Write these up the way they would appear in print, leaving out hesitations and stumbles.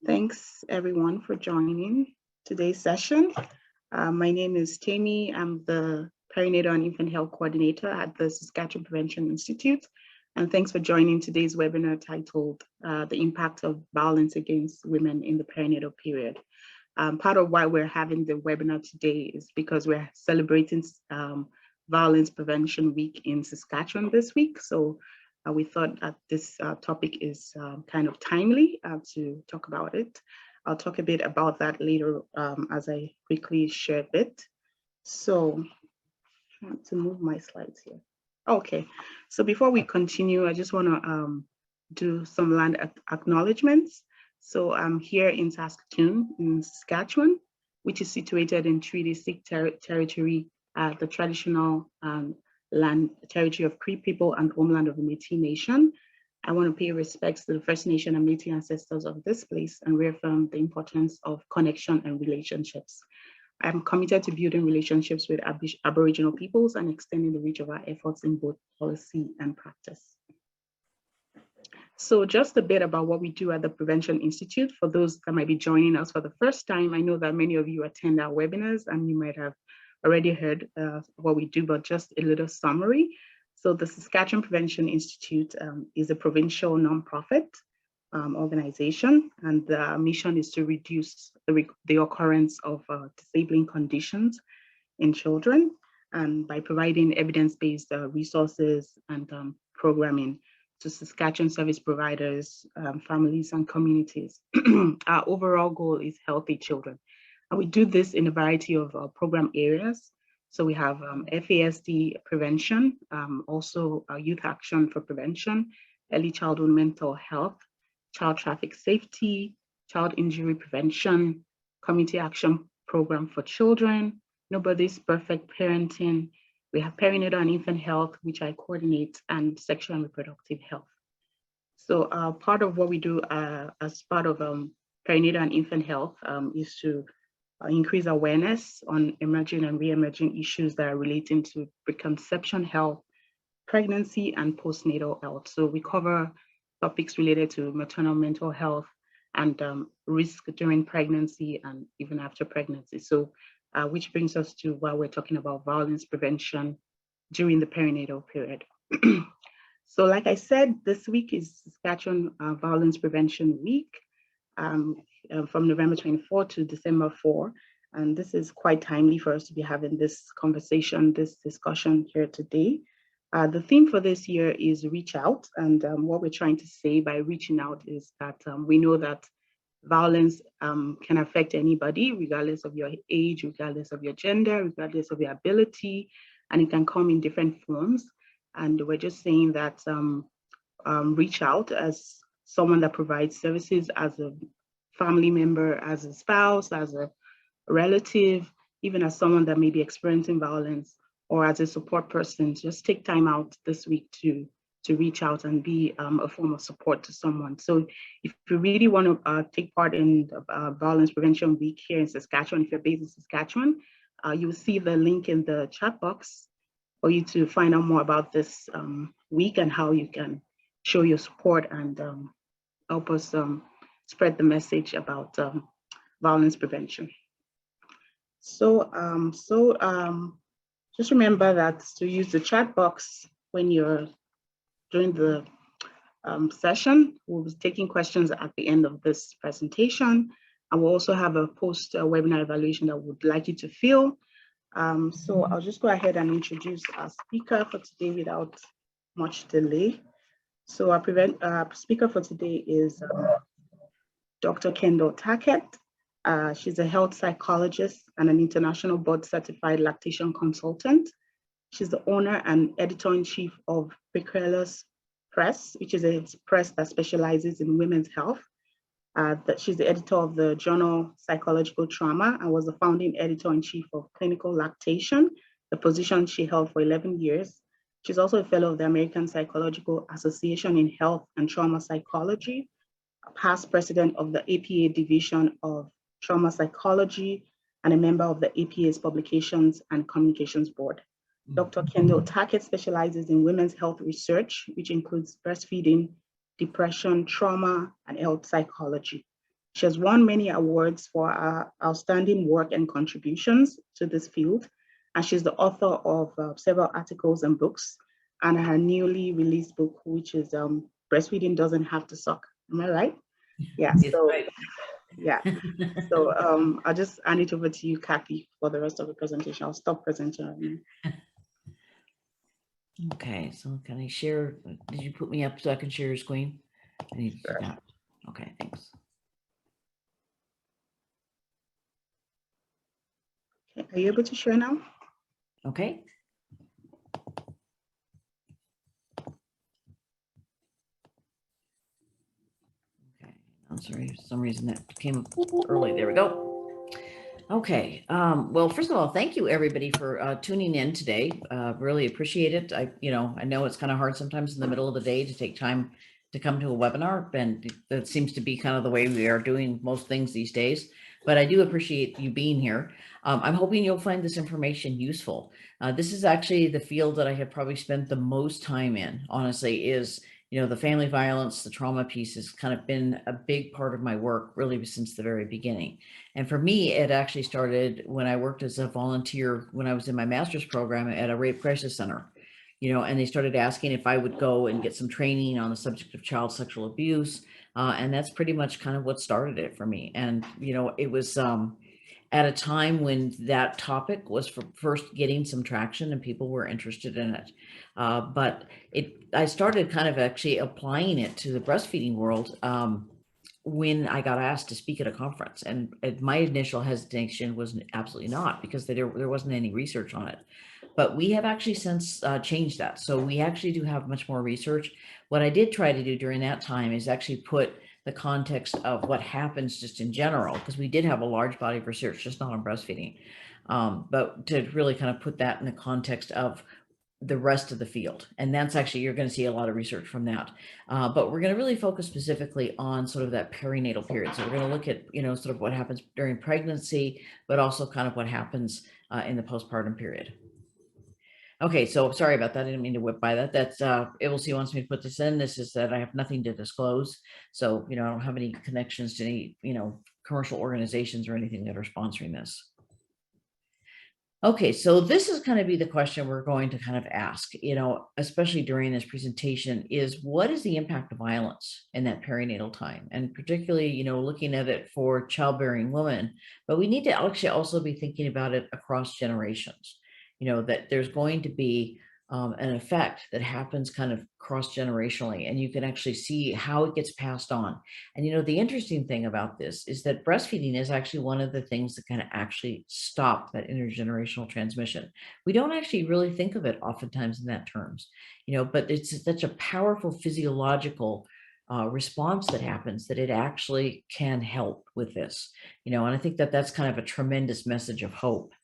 Thanks everyone for joining today's session. My name is Tammy. I'm the Perinatal and Infant Health Coordinator at the Saskatchewan Prevention Institute. And thanks for joining today's webinar titled The Impact of Violence Against Women in the Perinatal Period. Part of why we're having the webinar today is because we're celebrating Violence Prevention Week in Saskatchewan this week. So we thought that this topic is kind of timely to talk about it. I'll talk a bit about that later as I quickly share a bit. So I want to move my slides here. Okay, so before we continue, I just want to do some land acknowledgements. So I'm here in Saskatoon, in Saskatchewan, which is situated in Treaty 6 territory, the traditional land territory of Cree people and homeland of the Métis Nation. I want to pay respects to the First Nation and Métis ancestors of this place and reaffirm the importance of connection and relationships. I'm committed to building relationships with Aboriginal peoples and extending the reach of our efforts in both policy and practice. So just a bit about what we do at the Prevention Institute. For those that might be joining us for the first time, I know that many of you attend our webinars and you might have already heard what we do, but just a little summary. So the Saskatchewan Prevention Institute is a provincial nonprofit organization, and the mission is to reduce the occurrence of disabling conditions in children, and by providing evidence-based resources and programming to Saskatchewan service providers, families, and communities. Our overall goal is healthy children. And we do this in a variety of program areas. So we have FASD prevention, also youth action for prevention, early childhood mental health, child traffic safety, child injury prevention, community action program for children, Nobody's Perfect Parenting. We have perinatal and infant health, which I coordinate, and sexual and reproductive health. So part of what we do as part of perinatal and infant health is to increase awareness on emerging and re-emerging issues that are relating to preconception health, pregnancy, and postnatal health. So we cover topics related to maternal mental health and risk during pregnancy and even after pregnancy. So which brings us to why we're talking about violence prevention during the perinatal period. So like I said, this week is Saskatchewan Violence Prevention Week. From November 24 to December 4. And this is quite timely for us to be having this conversation, this discussion here today. The theme for this year is reach out. And what we're trying to say by reaching out is that we know that violence can affect anybody, regardless of your age, regardless of your gender, regardless of your ability, and it can come in different forms. And we're just saying that reach out as someone that provides services, as a family member, as a spouse, as a relative, even as someone that may be experiencing violence, or as a support person. Just take time out this week to reach out and be a form of support to someone. So if you really want to take part in Violence Prevention Week here in Saskatchewan, if you're based in Saskatchewan, you will see the link in the chat box for you to find out more about this week and how you can show your support and help us spread the message about violence prevention. So, just remember that to use the chat box when you're doing the session. We'll be taking questions at the end of this presentation. And we'll also have a post-webinar evaluation that we'd like you to fill. So I'll just go ahead and introduce our speaker for today without much delay. So our speaker for today is Dr. Kendall Tackett. She's a health psychologist and an international board-certified lactation consultant. She's the owner and editor-in-chief of Prevalence Press, which is a press that specializes in women's health. She's the editor of the journal Physiological Trauma and was the founding editor-in-chief of Clinical Lactation, the position she held for 11 years. She's also a fellow of the American Psychological Association in Health and Trauma Psychology, past president of the APA Division of Trauma Psychology, and a member of the APA's Publications and Communications Board. Dr. Kendall Tackett specializes in women's health research, which includes breastfeeding, depression, trauma, and health psychology. She has won many awards for her outstanding work and contributions to this field, and she's the author of several articles and books, and her newly released book, which is Breastfeeding Doesn't Have to Suck. Am I right? Yeah, Yes, so right. yeah. So I'll just hand it over to you, Kathy, for the rest of the presentation. I'll stop presenting right now. Okay, so can I share? Did you put me up so I can share your screen? I need to do that. Okay, thanks. Okay, are you able to share now? Okay. Okay, I'm sorry, for some reason that came up early. There we go. Okay. Well, first of all, thank you everybody for tuning in today. Really appreciate it. I know it's kind of hard sometimes in the middle of the day to take time to come to a webinar, and that seems to be kind of the way we are doing most things these days. But I do appreciate you being here. I'm hoping you'll find this information useful. This is actually the field that I have probably spent the most time in, honestly, is the family violence, the trauma piece has kind of been a big part of my work really since the very beginning. And for me, it actually started when I worked as a volunteer when I was in my master's program at a rape crisis center, and they started asking if I would go and get some training on the subject of child sexual abuse. And that's pretty much kind of what started it for me. And, it was at a time when that topic was first getting some traction and people were interested in it. But I started kind of actually applying it to the breastfeeding world. When I got asked to speak at a conference, and my initial hesitation was absolutely not, because there wasn't any research on it. But we have actually since changed that. So we actually do have much more research. What I did try to do during that time is actually put the context of what happens just in general, because we did have a large body of research, just not on breastfeeding, but to really kind of put that in the context of the rest of the field. And that's actually, you're going to see a lot of research from that. But we're going to really focus specifically on sort of that perinatal period. So we're going to look at, sort of what happens during pregnancy, but also kind of what happens in the postpartum period. Okay, so sorry about that. I didn't mean to whip by that. That's AbleC wants me to put this in. This is that I have nothing to disclose. So, I don't have any connections to any, commercial organizations or anything that are sponsoring this. Okay, so this is going to be the question we're going to kind of ask, especially during this presentation, is what is the impact of violence in that perinatal time? And particularly, looking at it for childbearing women, but we need to actually also be thinking about it across generations, that there's going to be an effect that happens kind of cross generationally, and you can actually see how it gets passed on. And the interesting thing about this is that breastfeeding is actually one of the things that kind of actually stop that intergenerational transmission. We don't actually really think of it oftentimes in that terms, but it's such a powerful physiological response that happens that it actually can help with this, and I think that that's kind of a tremendous message of hope.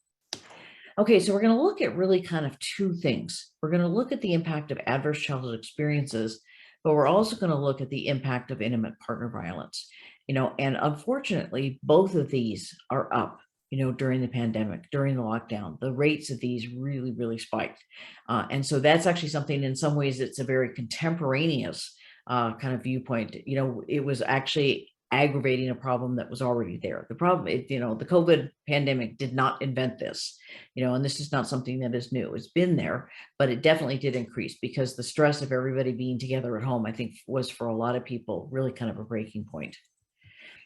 Okay, so we're going to look at really kind of two things. We're going to look at the impact of adverse childhood experiences, but we're also going to look at the impact of intimate partner violence. And unfortunately, both of these are up, during the pandemic, during the lockdown. The rates of these really, really spiked. And so that's actually something, in some ways, it's a very contemporaneous kind of viewpoint. It was actually aggravating a problem that was already there. The problem, the COVID pandemic did not invent this, and this is not something that is new. It's been there, but it definitely did increase because the stress of everybody being together at home, I think, was for a lot of people really kind of a breaking point.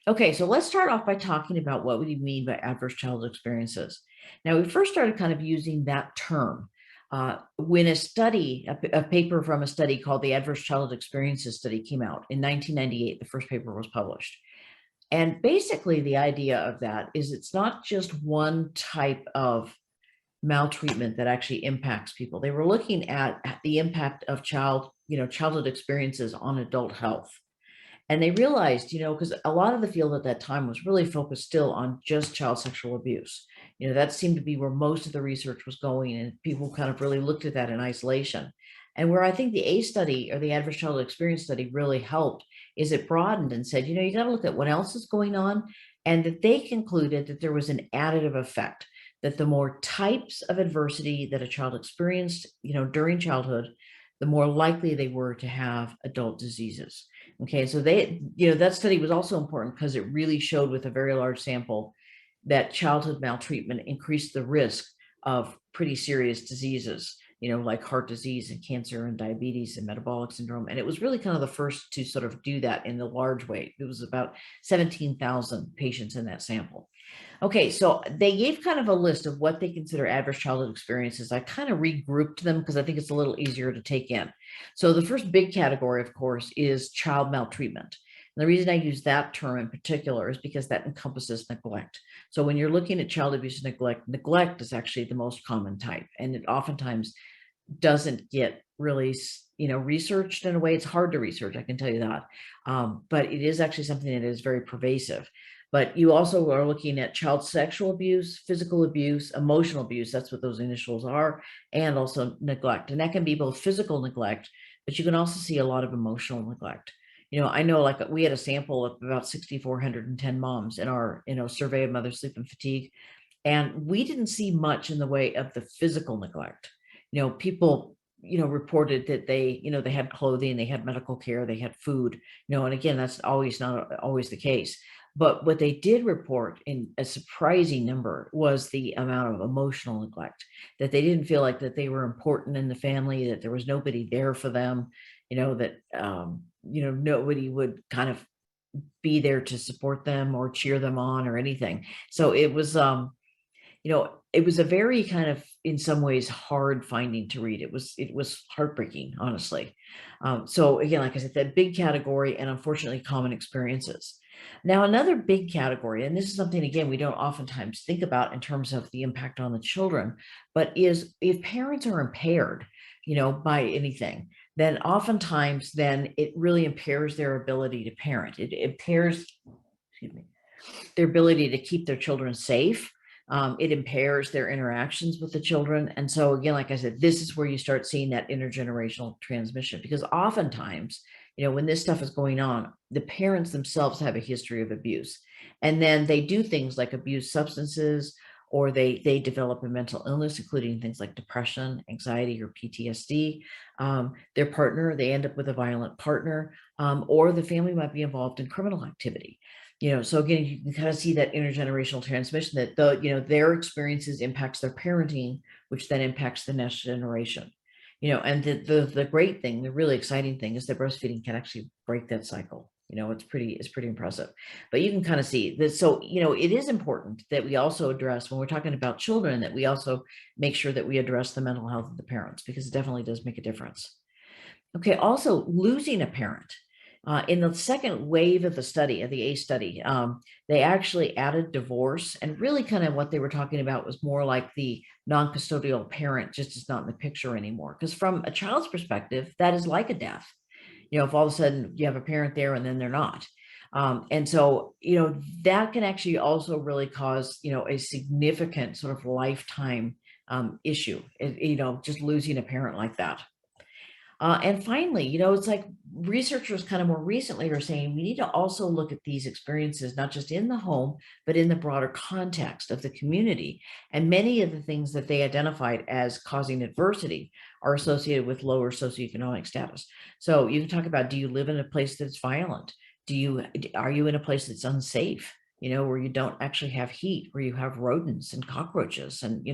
Okay, so let's start off by talking about what we mean by adverse childhood experiences. Now, we first started kind of using that term when a paper from a study called the Adverse Childhood Experiences Study came out in 1998. The first paper was published. And basically the idea of that is it's not just one type of maltreatment that actually impacts people. They were looking at the impact of childhood experiences on adult health. And they realized, because a lot of the field at that time was really focused still on just child sexual abuse. That seemed to be where most of the research was going, and people kind of really looked at that in isolation. And where I think the A study, or the adverse childhood experience study, really helped is it broadened and said, you got to look at what else is going on, and that they concluded that there was an additive effect, that the more types of adversity that a child experienced, during childhood, the more likely they were to have adult diseases. Okay, so that study was also important because it really showed with a very large sample that childhood maltreatment increased the risk of pretty serious diseases, like heart disease and cancer and diabetes and metabolic syndrome. And it was really kind of the first to sort of do that in the large way. It was about 17,000 patients in that sample. Okay, so they gave kind of a list of what they consider adverse childhood experiences. I kind of regrouped them because I think it's a little easier to take in. So the first big category, of course, is child maltreatment. And the reason I use that term in particular is because that encompasses neglect. So when you're looking at child abuse and neglect is actually the most common type, and it oftentimes doesn't get really researched in a way. It's hard to research, I can tell you that, but it is actually something that is very pervasive. But you also are looking at child sexual abuse, physical abuse, emotional abuse, that's what those initials are, and also neglect. And that can be both physical neglect, but you can also see a lot of emotional neglect. I know, like, we had a sample of about 6,410 moms in our survey of mother sleep and fatigue, and we didn't see much in the way of the physical neglect. People reported that they had clothing, they had medical care, they had food, and again, that's not always the case. But what they did report in a surprising number was the amount of emotional neglect, that they didn't feel like that they were important in the family, that there was nobody there for them, that nobody would kind of be there to support them or cheer them on or anything. So it was a very kind of, in some ways, hard finding to read. It was heartbreaking, honestly. So again, like I said, that big category and unfortunately common experiences. Now, another big category, and this is something, again, we don't oftentimes think about in terms of the impact on the children, but is if parents are impaired, by anything, then oftentimes then it really impairs their ability to parent. It impairs, excuse me, their ability to keep their children safe. It impairs their interactions with the children. And so again, like I said, this is where you start seeing that intergenerational transmission, because oftentimes, when this stuff is going on, the parents themselves have a history of abuse. And then they do things like abuse substances, or they develop a mental illness, including things like depression, anxiety, or PTSD. Their partner, they end up with a violent partner, or the family might be involved in criminal activity. So again, you can kind of see that intergenerational transmission, that their experiences impacts their parenting, which then impacts the next generation. And the great thing, the really exciting thing, is that breastfeeding can actually break that cycle. It's pretty impressive. But you can kind of see that. So, it is important that we also address, when we're talking about children, that we also make sure that we address the mental health of the parents, because it definitely does make a difference. Okay, also losing a parent. In the second wave of the study, of the ACE study, they actually added divorce, and really kind of what they were talking about was more like the non-custodial parent just is not in the picture anymore. Because from a child's perspective, that is like a death. If all of a sudden you have a parent there and then they're not. And so, that can actually also really cause, a significant sort of lifetime issue, just losing a parent like that. And finally, it's like researchers kind of more recently are saying we need to also look at these experiences, not just in the home, but in the broader context of the community. And many of the things that they identified as causing adversity are associated with lower socioeconomic status. So you can talk about, do you live in a place that's violent? Are you in a place that's unsafe? Where you don't actually have heat, where you have rodents and cockroaches and,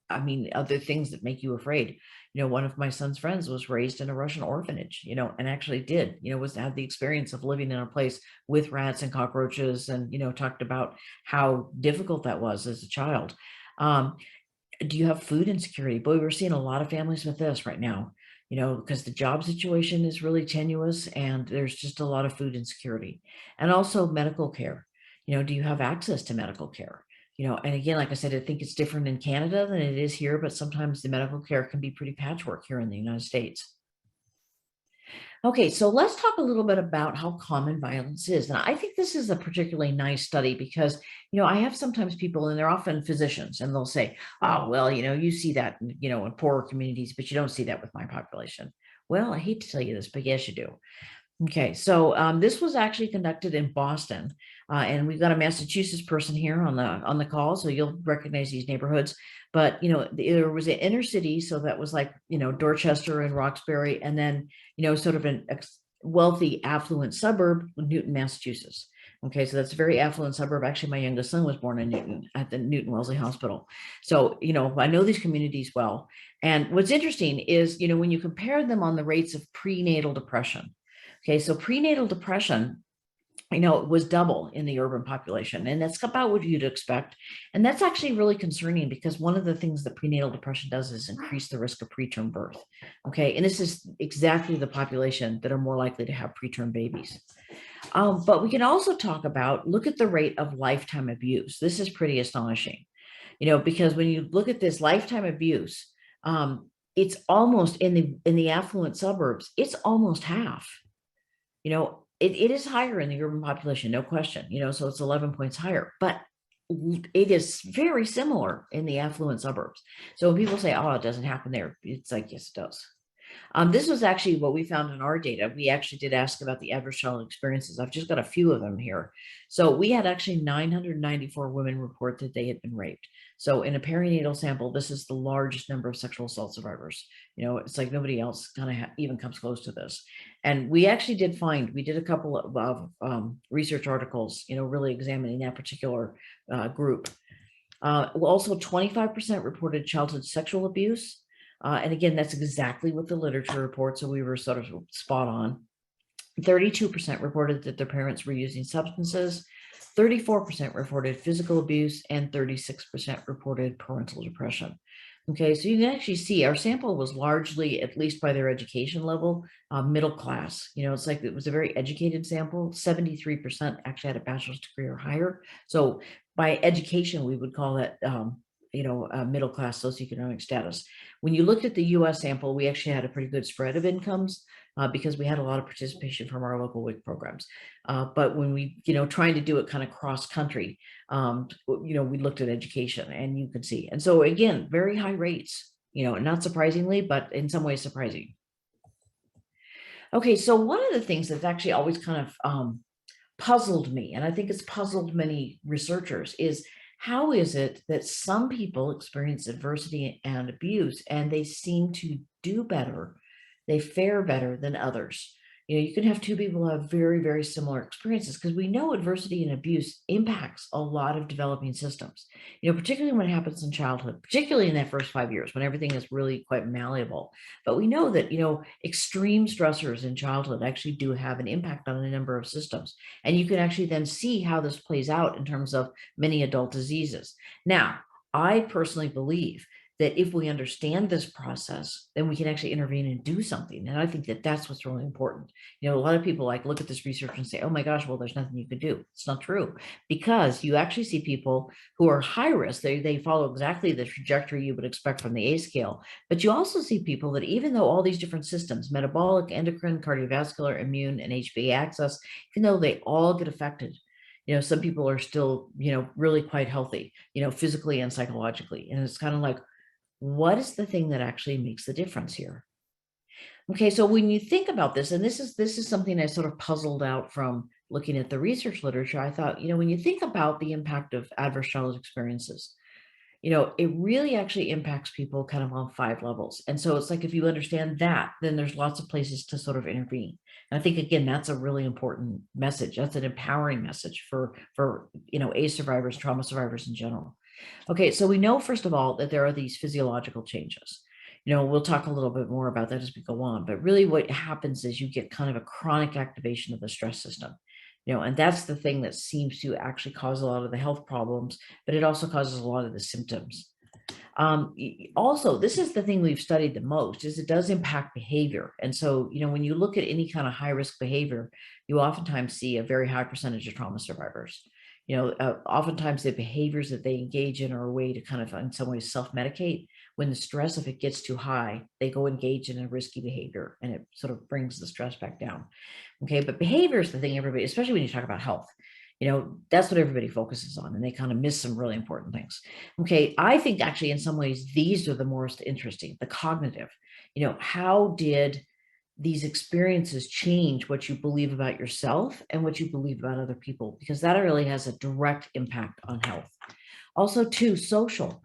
other things that make you afraid. One of my son's friends was raised in a Russian orphanage, and actually had the experience of living in a place with rats and cockroaches, and, talked about how difficult that was as a child. Do you have food insecurity? Boy, we're seeing a lot of families with this right now, because the job situation is really tenuous and there's just a lot of food insecurity. And also medical care. Do you have access to medical care? And again, like I said, I think it's different in Canada than it is here, but sometimes the medical care can be pretty patchwork here in the United States. Okay, so let's talk a little bit about how common violence is. And I think this is a particularly nice study because, I have sometimes people, and they're often physicians, and they'll say, oh, well, you see that, in poorer communities, but you don't see that with my population. Well, I hate to tell you this, but yes, you do. Okay, so this was actually conducted in Boston, and we've got a Massachusetts person here on the call, so you'll recognize these neighborhoods. But there was an inner city, so that was like Dorchester and Roxbury, and then sort of an wealthy, affluent suburb, Newton, Massachusetts. Okay, so that's a very affluent suburb. Actually, my youngest son was born in Newton at the Newton Wellesley Hospital. So, I know these communities well. And what's interesting is, when you compare them on the rates of prenatal depression. Okay, so prenatal depression, it was double in the urban population, and that's about what you'd expect. And that's actually really concerning because one of the things that prenatal depression does is increase the risk of preterm birth. Okay, and this is exactly the population that are more likely to have preterm babies. But we can also talk about, look at the rate of lifetime abuse. This is pretty astonishing, because when you look at this lifetime abuse, it's almost in the affluent suburbs, it's almost half. It is higher in the urban population, no question, so it's 11 points higher, but it is very similar in the affluent suburbs. So when people say, oh, it doesn't happen there, it's like, yes, it does. This was actually what we found in our data. We actually did ask about the adverse childhood experiences. I've just got a few of them here. So we had actually 994 women report that they had been raped. So in a perinatal sample, this is the largest number of sexual assault survivors. It's like nobody else kind of even comes close to this. And we actually we did a couple of research articles, really examining that particular group. Also, 25% reported childhood sexual abuse. And again, that's exactly what the literature reports. So we were sort of spot on. 32% reported that their parents were using substances. 34% reported physical abuse, and 36% reported parental depression. Okay, so you can actually see our sample was largely, at least by their education level, middle class. It's like it was a very educated sample. 73% actually had a bachelor's degree or higher. So by education, we would call that middle class socioeconomic status. When you looked at the US sample, we actually had a pretty good spread of incomes because we had a lot of participation from our local WIC programs. But when we, trying to do it kind of cross country, we looked at education, and you could see. And so again, very high rates, not surprisingly, but in some ways surprising. Okay, so one of the things that's actually always kind of puzzled me, and I think it's puzzled many researchers, is how is it that some people experience adversity and abuse and they seem to do better, they fare better than others? You can have two people who have very, very similar experiences, because we know adversity and abuse impacts a lot of developing systems, particularly when it happens in childhood, particularly in that first 5 years when everything is really quite malleable. But we know that, extreme stressors in childhood actually do have an impact on a number of systems. And you can actually then see how this plays out in terms of many adult diseases. Now, I personally believe that if we understand this process, then we can actually intervene and do something. And I think that that's what's really important. A lot of people look at this research and say, oh my gosh, well, there's nothing you can do. It's not true, because you actually see people who are high risk. They follow exactly the trajectory you would expect from the A scale. But you also see people that, even though all these different systems, metabolic, endocrine, cardiovascular, immune, and HPA axis, even though they all get affected, some people are still, really quite healthy, physically and psychologically. And it's kind of like, what is the thing that actually makes the difference here? Okay, so when you think about this, and this is something I sort of puzzled out from looking at the research literature, I thought, when you think about the impact of adverse childhood experiences, it really actually impacts people kind of on 5 levels. And so it's like, if you understand that, then there's lots of places to sort of intervene. And I think, again, that's a really important message. That's an empowering message for ACE survivors, trauma survivors in general. Okay, so we know, first of all, that there are these physiological changes. We'll talk a little bit more about that as we go on, but really what happens is you get kind of a chronic activation of the stress system. And that's the thing that seems to actually cause a lot of the health problems, but it also causes a lot of the symptoms. Also, this is the thing we've studied the most, is it does impact behavior. And so, when you look at any kind of high risk behavior, you oftentimes see a very high percentage of trauma survivors. Oftentimes the behaviors that they engage in are a way to kind of, in some ways, self-medicate. When the stress, if it gets too high, they go engage in a risky behavior, and it sort of brings the stress back down. Okay, but behavior is the thing everybody, especially when you talk about health, that's what everybody focuses on, and they kind of miss some really important things. Okay, I think actually in some ways these are the most interesting, the cognitive. How did these experiences change what you believe about yourself and what you believe about other people? Because that really has a direct impact on health. Also, too, social.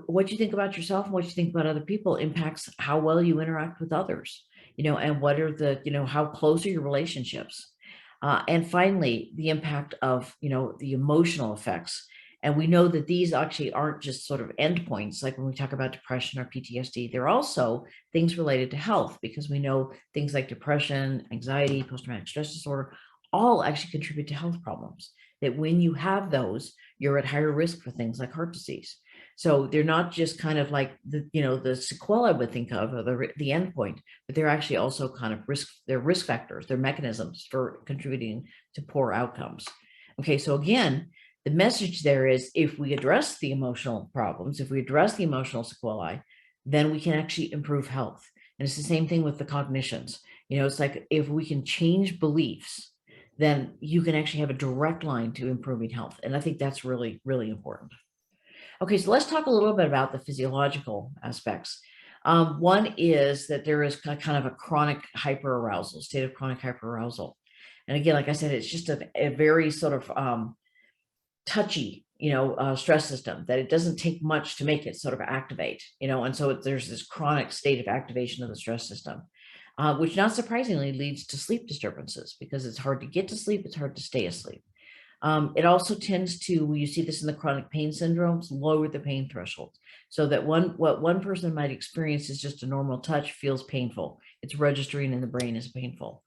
What you think about yourself and what you think about other people impacts how well you interact with others. and what are the, how close are your relationships? And finally, the impact of, the emotional effects. And we know that these actually aren't just sort of endpoints, like when we talk about depression or PTSD, they're also things related to health, because we know things like depression, anxiety, post-traumatic stress disorder, all actually contribute to health problems. That when you have those, you're at higher risk for things like heart disease. So they're not just kind of like the sequelae I would think of, or the endpoint, but they're actually also kind of they're risk factors, they're mechanisms for contributing to poor outcomes. Okay, so again, the message there is, if we address the emotional problems, if we address the emotional sequelae, then we can actually improve health. And it's the same thing with the cognitions. It's like, if we can change beliefs, then you can actually have a direct line to improving health. And I think that's really, really important. Okay, so let's talk a little bit about the physiological aspects. One is that there is kind of a chronic hyperarousal, state of chronic hyperarousal. And again, like I said, it's just a very sort of touchy, stress system, that it doesn't take much to make it sort of activate, and so there's this chronic state of activation of the stress system, which not surprisingly leads to sleep disturbances, because it's hard to get to sleep, it's hard to stay asleep. It also tends to, you see this in the chronic pain syndromes, lower the pain threshold, so that what one person might experience is just a normal touch feels painful. It's registering in the brain as painful.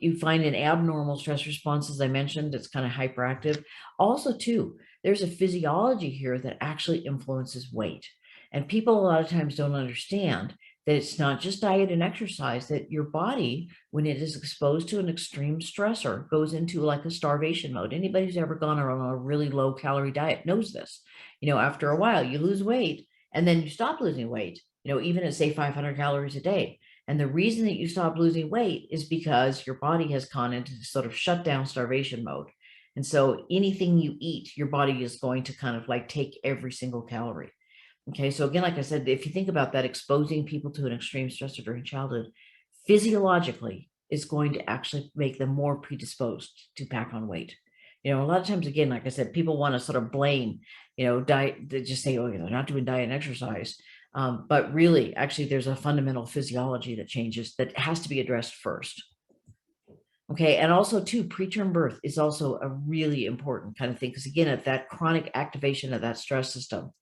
You find an abnormal stress response, as I mentioned, it's kind of hyperactive. Also, too, there's a physiology here that actually influences weight. And people a lot of times don't understand that it's not just diet and exercise, that your body, when it is exposed to an extreme stressor, goes into like a starvation mode. Anybody who's ever gone on a really low calorie diet knows this. After a while, you lose weight and then you stop losing weight, even at say 500 calories a day. And the reason that you stop losing weight is because your body has gone into sort of shutdown starvation mode. And so anything you eat, your body is going to kind of like take every single calorie. Okay, so again, like I said, if you think about that, exposing people to an extreme stressor during childhood, physiologically is going to actually make them more predisposed to pack on weight. A lot of times, again, like I said, people want to sort of blame, diet, they just say, oh, they're not doing diet and exercise. But really, actually, there's a fundamental physiology that changes that has to be addressed first. Okay, and also too, preterm birth is also a really important kind of thing, because again, at that chronic activation of that stress system.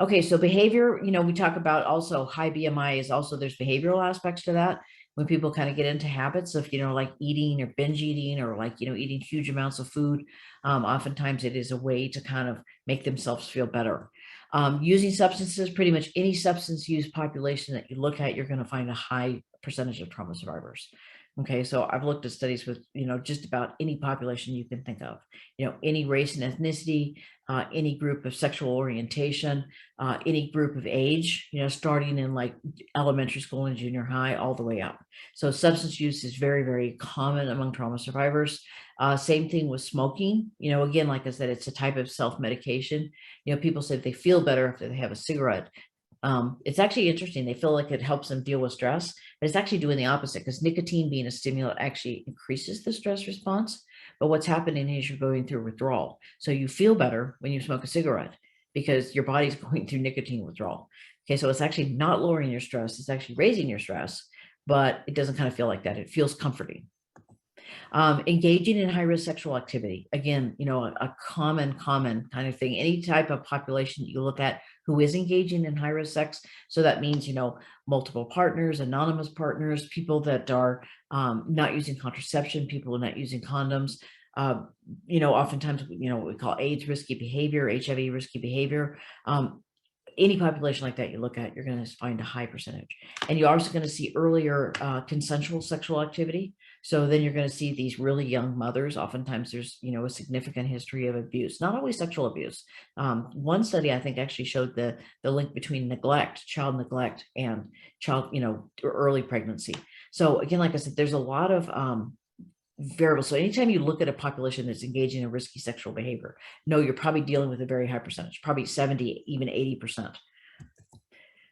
Okay, so behavior, we talk about also high BMI is also, there's behavioral aspects to that. When people kind of get into habits of, like eating or binge eating, or like, eating huge amounts of food, oftentimes it is a way to kind of make themselves feel better. Using substances, pretty much any substance use population that you look at, you're going to find a high percentage of trauma survivors. Okay, so I've looked at studies with, just about any population you can think of, any race and ethnicity, any group of sexual orientation, any group of age, starting in like elementary school and junior high all the way up. So substance use is very, very common among trauma survivors. Same thing with smoking. Again, like I said, it's a type of self-medication. People say they feel better if they have a cigarette. It's actually interesting. They feel like it helps them deal with stress, but it's actually doing the opposite, because nicotine being a stimulant actually increases the stress response. But what's happening is you're going through withdrawal. So you feel better when you smoke a cigarette because your body's going through nicotine withdrawal. Okay, so it's actually not lowering your stress. It's actually raising your stress, but it doesn't kind of feel like that. It feels comforting. Engaging in high-risk sexual activity. Again, a common kind of thing. Any type of population that you look at who is engaging in high-risk sex. So that means, multiple partners, anonymous partners, people that are not using contraception, people who are not using condoms. Oftentimes, what we call AIDS risky behavior, HIV risky behavior. Any population like that you look at, you're going to find a high percentage. And you're also going to see earlier consensual sexual activity. So then you're going to see these really young mothers. Oftentimes there's, a significant history of abuse, not always sexual abuse. One study, I think, actually showed the link between neglect, child neglect, and child, early pregnancy. So again, like I said, there's a lot of variables. So anytime you look at a population that's engaging in risky sexual behavior, no, you're probably dealing with a very high percentage, probably 70, even 80%.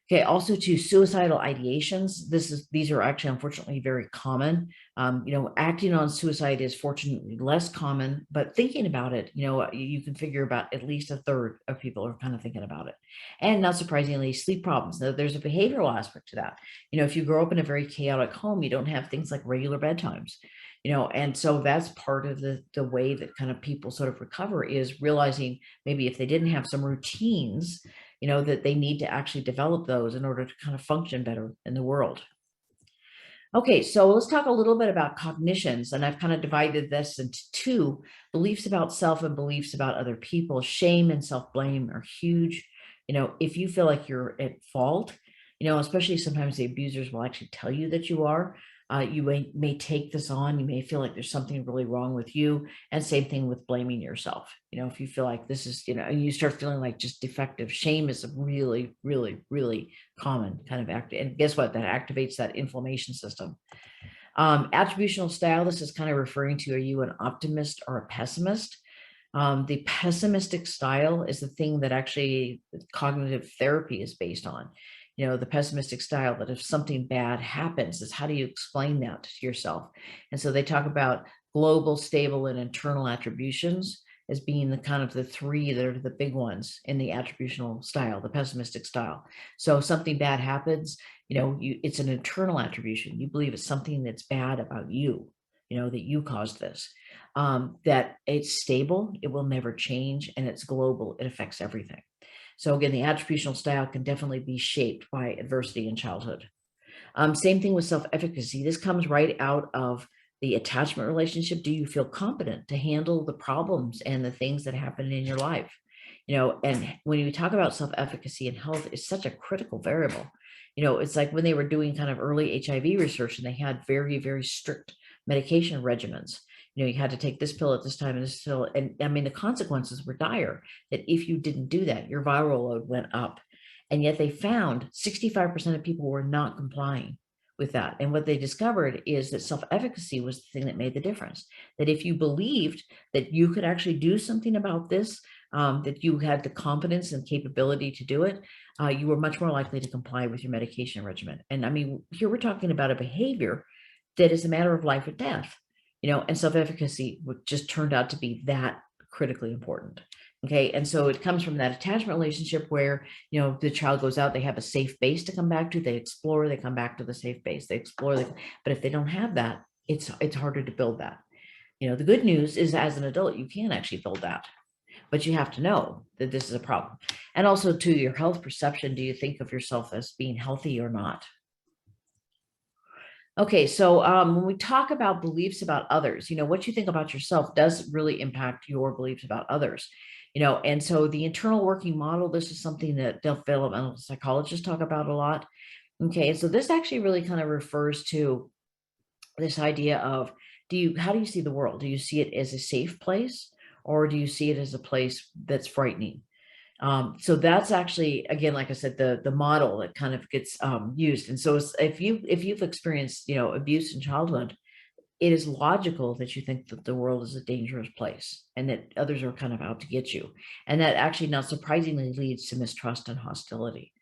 Okay, also to suicidal ideations. These are actually unfortunately very common. Acting on suicide is fortunately less common, but thinking about it, you can figure about at least a third of people are kind of thinking about it. And not surprisingly, sleep problems. Now, there's a behavioral aspect to that. If you grow up in a very chaotic home, you don't have things like regular bedtimes. And so that's part of the way that kind of people sort of recover, is realizing maybe if they didn't have some routines, that they need to actually develop those in order to kind of function better in the world. Okay, so let's talk a little bit about cognitions, and I've kind of divided this into two: beliefs about self and beliefs about other people. Shame and self-blame are huge. If you feel like you're at fault, especially sometimes the abusers will actually tell you that you are. You may take this on. You may feel like there's something really wrong with you. And same thing with blaming yourself. If you feel like this is, and you start feeling like just defective. Shame is a really, really, really common kind of act. And guess what? That activates that inflammation system. Attributional style, this is kind of referring to, are you an optimist or a pessimist? The pessimistic style is the thing that actually cognitive therapy is based on. The pessimistic style, that if something bad happens, is how do you explain that to yourself? And so they talk about global, stable, and internal attributions as being the kind of the three that are the big ones in the attributional style, the pessimistic style. So if something bad happens, it's an internal attribution. You believe it's something that's bad about you, that you caused this. That it's stable, it will never change, and it's global, it affects everything. So again, the attributional style can definitely be shaped by adversity in childhood. Same thing with self-efficacy. This comes right out of the attachment relationship. Do you feel competent to handle the problems and the things that happen in your life? And when you talk about self-efficacy and health, it's such a critical variable. It's like when they were doing kind of early HIV research, and they had very, very strict medication regimens. You had to take this pill at this time and this pill. And I mean, the consequences were dire, that if you didn't do that, your viral load went up. And yet they found 65% of people were not complying with that. And what they discovered is that self-efficacy was the thing that made the difference. That if you believed that you could actually do something about this, that you had the competence and capability to do it, you were much more likely to comply with your medication regimen. And I mean, here we're talking about a behavior that is a matter of life or death, and self-efficacy just turned out to be that critically important. Okay. And so it comes from that attachment relationship where, the child goes out, they have a safe base to come back to, they explore, they come back to the safe base, they explore, but if they don't have that, it's harder to build that. The good news is, as an adult, you can actually build that, but you have to know that this is a problem. And also to your health perception, do you think of yourself as being healthy or not? Okay, so when we talk about beliefs about others, what you think about yourself does really impact your beliefs about others. And so the internal working model, this is something that developmental psychologists talk about a lot. Okay, and so this actually really kind of refers to this idea of, how do you see the world? Do you see it as a safe place, or do you see it as a place that's frightening? So that's actually, again, like I said, the model that kind of gets used. And so if you've experienced, abuse in childhood, it is logical that you think that the world is a dangerous place and that others are kind of out to get you. And that actually, not surprisingly, leads to mistrust and hostility.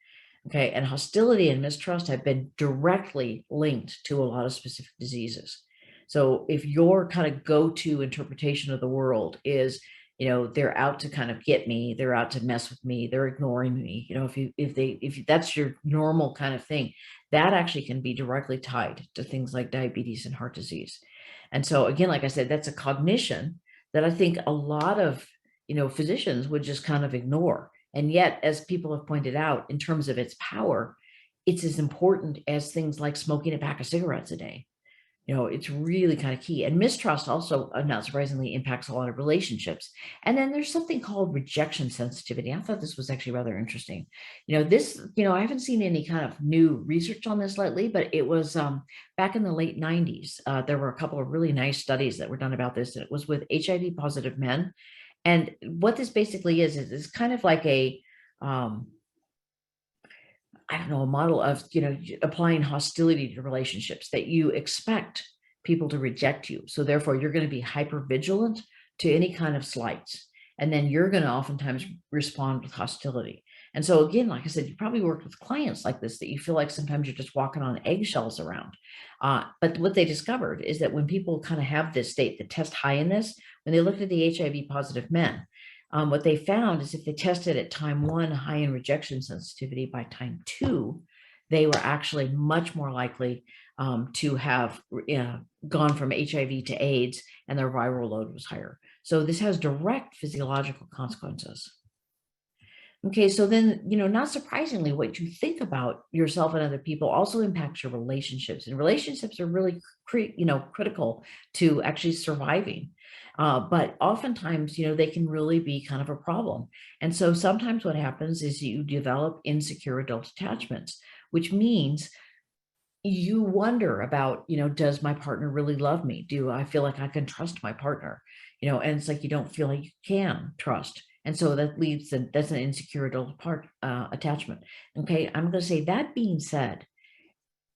Okay. And hostility and mistrust have been directly linked to a lot of specific diseases. So if your kind of go-to interpretation of the world is, they're out to kind of get me, they're out to mess with me, they're ignoring me, if that's your normal kind of thing, that actually can be directly tied to things like diabetes and heart disease. And so again, like I said, that's a cognition that I think a lot of, physicians would just kind of ignore. And yet, as people have pointed out, in terms of its power, it's as important as things like smoking a pack of cigarettes a day. It's really kind of key. And mistrust also, not surprisingly, impacts a lot of relationships. And then there's something called rejection sensitivity. I thought this was actually rather interesting. I haven't seen any kind of new research on this lately, but it was back in the late 90s. There were a couple of really nice studies that were done about this. And it was with HIV positive men. And what this basically is kind of like a, I don't know, a model of, applying hostility to relationships, that you expect people to reject you. So therefore you're going to be hyper vigilant to any kind of slights. And then you're going to oftentimes respond with hostility. And so again, like I said, you probably worked with clients like this, that you feel like sometimes you're just walking on eggshells around. But what they discovered is that when people kind of have this state that test high in this, when they looked at the HIV positive men, what they found is if they tested at time 1 high in rejection sensitivity, by time 2, they were actually much more likely to have gone from HIV to AIDS, and their viral load was higher. So this has direct physiological consequences. Okay, so then, not surprisingly, what you think about yourself and other people also impacts your relationships, and relationships are really, critical to actually surviving. But oftentimes, they can really be kind of a problem. And so sometimes what happens is you develop insecure adult attachments, which means you wonder about, does my partner really love me? Do I feel like I can trust my partner? And it's like you don't feel like you can trust. And so that leads to, that's an insecure adult attachment. Okay, I'm going to say, that being said,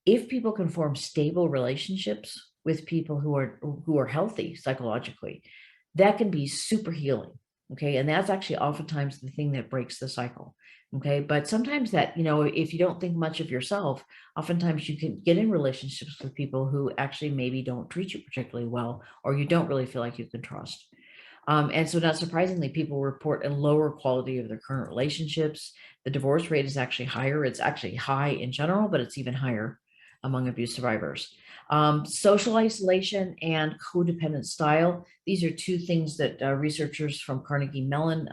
if people can form stable relationships with people who are healthy psychologically, that can be super healing. Okay, and that's actually oftentimes the thing that breaks the cycle. Okay, but sometimes that, if you don't think much of yourself, oftentimes you can get in relationships with people who actually maybe don't treat you particularly well, or you don't really feel like you can trust. And so, not surprisingly, people report a lower quality of their current relationships. The divorce rate is actually higher. It's actually high in general, but it's even higher among abuse survivors. Social isolation and codependent style. These are two things that researchers from Carnegie Mellon,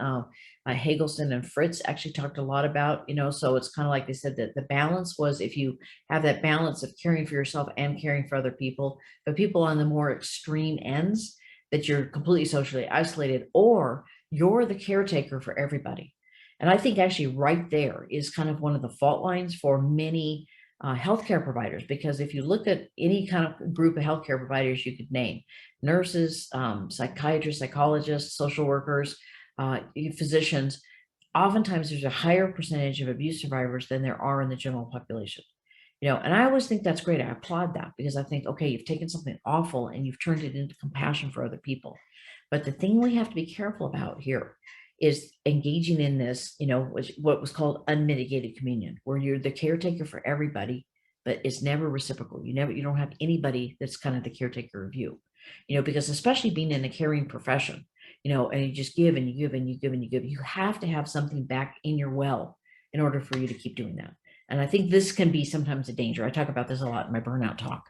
Hagelston and Fritz actually talked a lot about, so it's kind of like they said that the balance was, if you have that balance of caring for yourself and caring for other people, but people on the more extreme ends, that you're completely socially isolated, or you're the caretaker for everybody. And I think actually right there is kind of one of the fault lines for many healthcare providers, because if you look at any kind of group of healthcare providers you could name, nurses, psychiatrists, psychologists, social workers, physicians, oftentimes there's a higher percentage of abuse survivors than there are in the general population. And I always think that's great. I applaud that, because I think, okay, you've taken something awful and you've turned it into compassion for other people. But the thing we have to be careful about here is engaging in this, what was called unmitigated communion, where you're the caretaker for everybody, but it's never reciprocal. You don't have anybody that's kind of the caretaker of you, because especially being in a caring profession, and you just give and you give and you give and you give, you have to have something back in your well in order for you to keep doing that. And I think this can be sometimes a danger. I talk about this a lot in my burnout talk.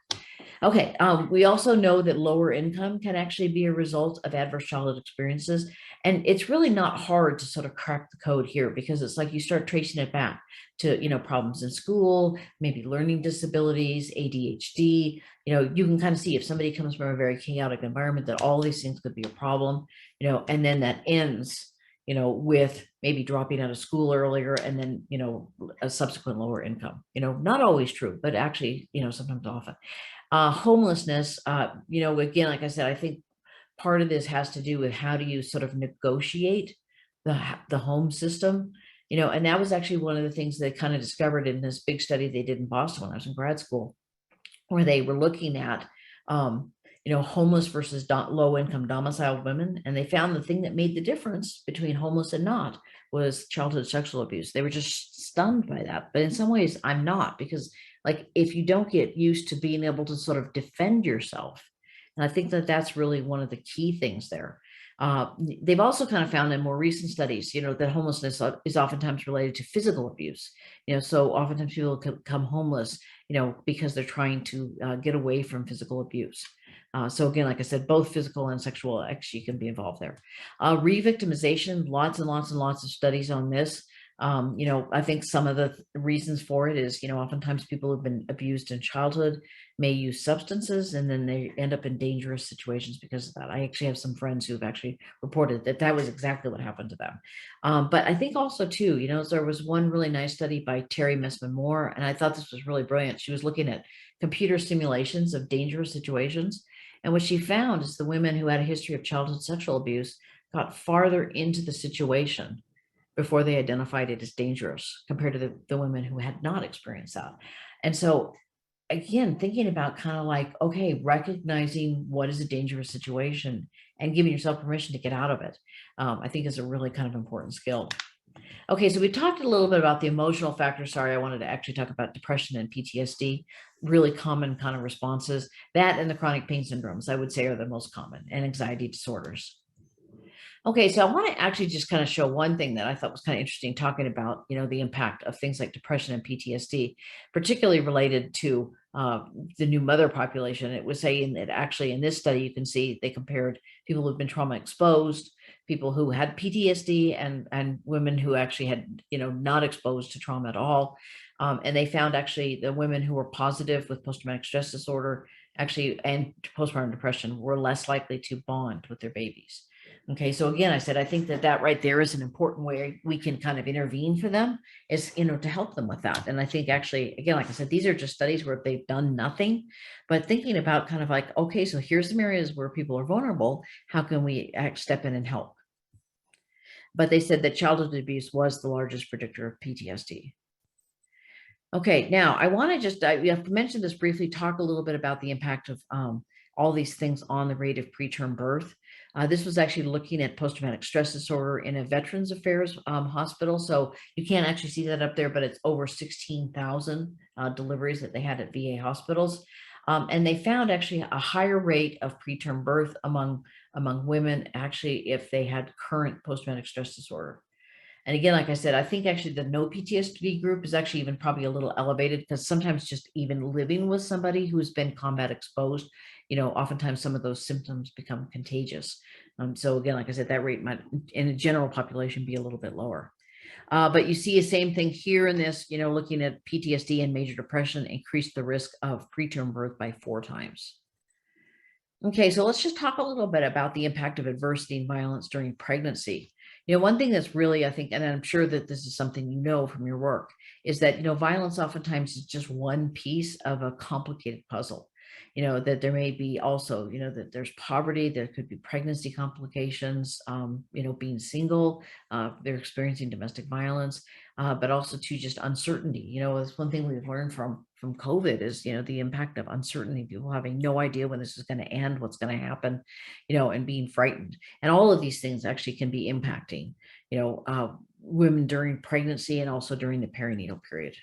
Okay, we also know that lower income can actually be a result of adverse childhood experiences. And it's really not hard to sort of crack the code here, because it's like you start tracing it back to, problems in school, maybe learning disabilities, ADHD. You can kind of see if somebody comes from a very chaotic environment, that all these things could be a problem, and then that ends, with maybe dropping out of school earlier, and then, a subsequent lower income. Not always true, but actually, sometimes often. Homelessness, again, like I said, I think part of this has to do with how do you sort of negotiate the home system, and that was actually one of the things they kind of discovered in this big study they did in Boston when I was in grad school, where they were looking at, homeless versus low income domiciled women. And they found the thing that made the difference between homeless and not was childhood sexual abuse. They were just stunned by that. But in some ways, I'm not, because like, if you don't get used to being able to sort of defend yourself, and I think that that's really one of the key things there. They've also kind of found in more recent studies, that homelessness is oftentimes related to physical abuse. So oftentimes people become homeless, because they're trying to get away from physical abuse. So again, like I said, both physical and sexual actually can be involved there. Re-victimization, lots and lots and lots of studies on this. I think some of the reasons for it is, oftentimes people who've been abused in childhood may use substances, and then they end up in dangerous situations because of that. I actually have some friends who've actually reported that that was exactly what happened to them. But I think also too, there was one really nice study by Terry Messman Moore, and I thought this was really brilliant. She was looking at computer simulations of dangerous situations. And what she found is the women who had a history of childhood sexual abuse got farther into the situation before they identified it as dangerous, compared to the women who had not experienced that. And so again, thinking about kind of like, okay, recognizing what is a dangerous situation and giving yourself permission to get out of it, I think is a really kind of important skill. Okay, so we talked a little bit about the emotional factors. Sorry, I wanted to actually talk about depression and PTSD, really common kind of responses. That and the chronic pain syndromes, I would say, are the most common, and anxiety disorders. Okay, so I want to actually just kind of show one thing that I thought was kind of interesting, talking about, the impact of things like depression and PTSD, particularly related to the new mother population. It was saying that actually in this study, you can see they compared people who've been trauma exposed, people who had PTSD, and women who actually had, not exposed to trauma at all. And they found actually the women who were positive with post-traumatic stress disorder actually and postpartum depression were less likely to bond with their babies. Okay, so again, I said, I think that right there is an important way we can kind of intervene for them is, to help them with that. And I think actually, again, like I said, these are just studies where they've done nothing, but thinking about kind of like, okay, so here's some areas where people are vulnerable. How can we step in and help? But they said that childhood abuse was the largest predictor of PTSD. Okay, now I want to just, we have mentioned this briefly, talk a little bit about the impact of all these things on the rate of preterm birth. This was actually looking at post-traumatic stress disorder in a Veterans Affairs hospital. So you can't actually see that up there, but it's over 16,000 deliveries that they had at VA hospitals. And they found actually a higher rate of preterm birth among women, actually, if they had current post-traumatic stress disorder. And again, like I said, I think actually the no PTSD group is actually even probably a little elevated because sometimes just even living with somebody who's been combat exposed, oftentimes some of those symptoms become contagious. So again, like I said, that rate might in the general population be a little bit lower. But you see the same thing here in this, looking at PTSD and major depression increased the risk of preterm birth by 4 times. Okay, so let's just talk a little bit about the impact of adversity and violence during pregnancy. One thing that's really, I think, and I'm sure that this is something from your work, is that, violence oftentimes is just one piece of a complicated puzzle. That there may be also, that there's poverty, there could be pregnancy complications, being single, they're experiencing domestic violence, but also to just uncertainty. It's one thing we've learned from COVID is, the impact of uncertainty, people having no idea when this is going to end, what's going to happen, and being frightened. And all of these things actually can be impacting, women during pregnancy and also during the perinatal period.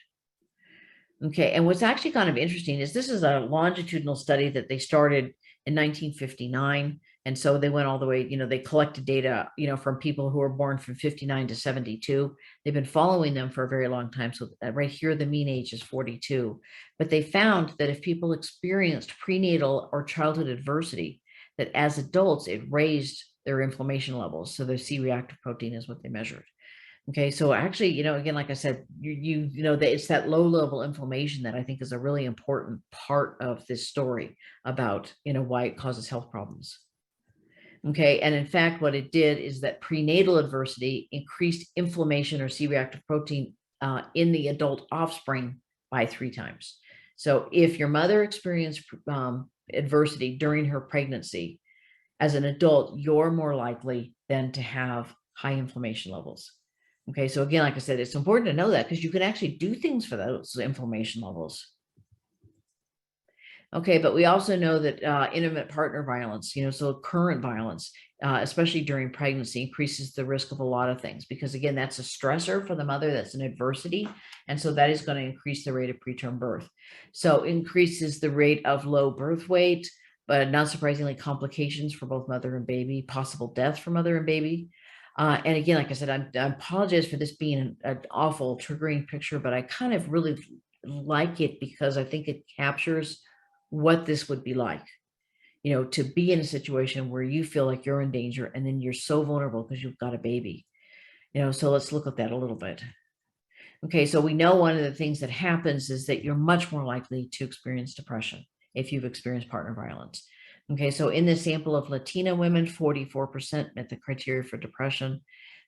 Okay, and what's actually kind of interesting is this is a longitudinal study that they started in 1959. And so they went all the way, they collected data, from people who were born from 59 to 72. They've been following them for a very long time. So right here, the mean age is 42. But they found that if people experienced prenatal or childhood adversity, that as adults, it raised their inflammation levels. So their C-reactive protein is what they measured. Okay, so actually, again, like I said, that it's that low level inflammation that I think is a really important part of this story about, why it causes health problems. Okay, and in fact, what it did is that prenatal adversity increased inflammation or C-reactive protein in the adult offspring by 3 times. So if your mother experienced adversity during her pregnancy, as an adult, you're more likely than to have high inflammation levels. Okay, so again, like I said, it's important to know that because you can actually do things for those inflammation levels. Okay, but we also know that intimate partner violence, so current violence, especially during pregnancy, increases the risk of a lot of things because, again, that's a stressor for the mother, that's an adversity. And so that is going to increase the rate of preterm birth. So increases the rate of low birth weight, but not surprisingly, complications for both mother and baby, possible death for mother and baby. And again, like I said, I apologize for this being an awful triggering picture, but I kind of really like it because I think it captures what this would be like, to be in a situation where you feel like you're in danger and then you're so vulnerable because you've got a baby, so let's look at that a little bit. Okay, so we know one of the things that happens is that you're much more likely to experience depression if you've experienced partner violence. Okay, so in this sample of Latina women, 44% met the criteria for depression,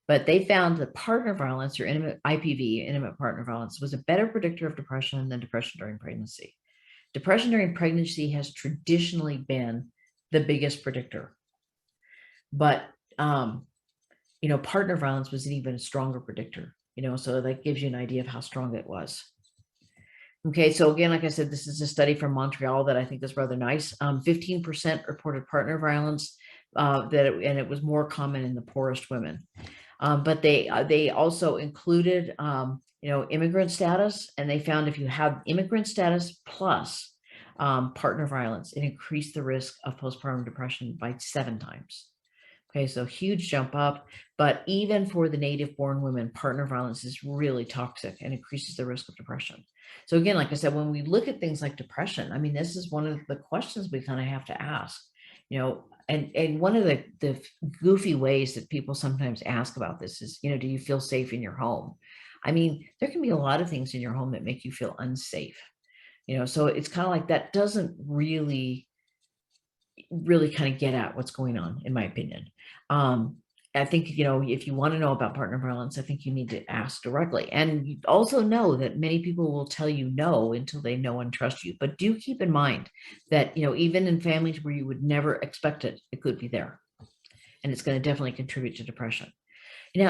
but they found that partner violence or IPV, intimate partner violence, was a better predictor of depression than depression during pregnancy. Depression during pregnancy has traditionally been the biggest predictor, but partner violence was an even stronger predictor. So that gives you an idea of how strong it was. Okay, so again, like I said, this is a study from Montreal that I think is rather nice. 15% reported partner violence, and it was more common in the poorest women. But they also included, immigrant status, and they found if you have immigrant status plus partner violence, it increased the risk of postpartum depression by 7 times. Okay, so huge jump up, but even for the native born women, partner violence is really toxic and increases the risk of depression. So again, like I said, when we look at things like depression, I mean, this is one of the questions we kind of have to ask, and one of the goofy ways that people sometimes ask about this is, do you feel safe in your home? I mean, there can be a lot of things in your home that make you feel unsafe, so it's kind of like that doesn't really kind of get at what's going on, in my opinion. I think, if you want to know about partner violence, I think you need to ask directly. And you also know that many people will tell you no until they know and trust you. But do keep in mind that, even in families where you would never expect it, it could be there. And it's going to definitely contribute to depression.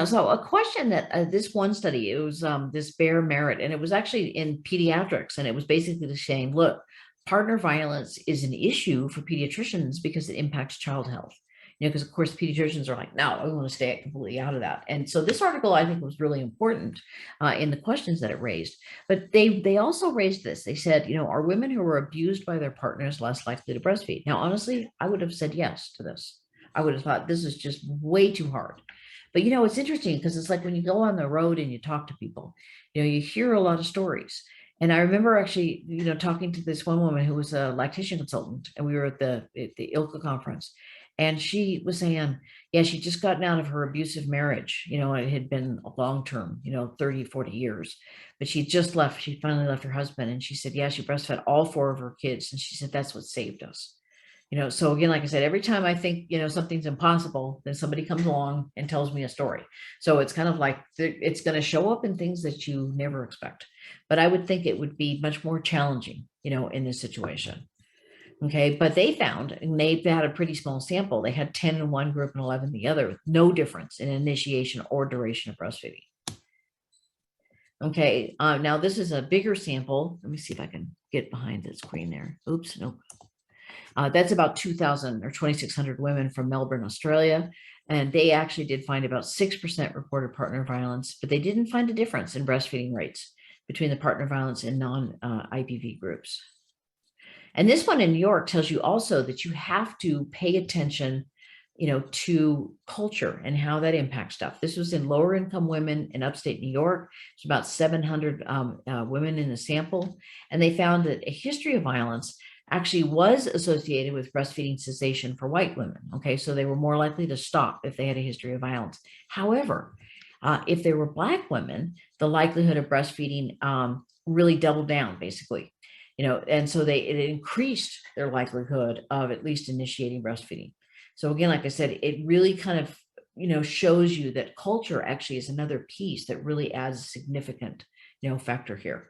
So a question that this one study, it was this Bear Merritt, and it was actually in pediatrics, and it was basically saying, look, partner violence is an issue for pediatricians because it impacts child health. Because of course pediatricians are like, no, I want to stay completely out of that. And so this article, I think, was really important in the questions that it raised. But they also raised this. They said, are women who were abused by their partners less likely to breastfeed? Now, honestly, I would have said yes to this. I would have thought this is just way too hard. But, it's interesting because it's like when you go on the road and you talk to people, you hear a lot of stories. And I remember actually, talking to this one woman who was a lactation consultant, and we were at the ILCA conference, and she was saying, yeah, she'd just gotten out of her abusive marriage. It had been a long-term, 30, 40 years, but she just left. She finally left her husband. And she said, yeah, she breastfed all 4 of her kids. And she said, that's what saved us. So again, like I said, every time I think, something's impossible, then somebody comes along and tells me a story. So it's kind of like it's going to show up in things that you never expect. But I would think it would be much more challenging, in this situation. Okay, but they found, and they had a pretty small sample, they had 10 in one group and 11 in the other, with no difference in initiation or duration of breastfeeding. Okay, now this is a bigger sample. Let me see if I can get behind the screen there. Oops, nope. That's about 2,000 or 2,600 women from Melbourne, Australia. And they actually did find about 6% reported partner violence, but they didn't find a difference in breastfeeding rates between the partner violence and non-IPV groups. And this one in New York tells you also that you have to pay attention, to culture and how that impacts stuff. This was in lower income women in upstate New York. It's about 700 women in the sample. And they found that a history of violence actually was associated with breastfeeding cessation for white women. Okay, so they were more likely to stop if they had a history of violence. However, if they were Black women, the likelihood of breastfeeding really doubled down, basically. And so it increased their likelihood of at least initiating breastfeeding. So again, like I said, it really kind of, shows you that culture actually is another piece that really adds a significant, factor here.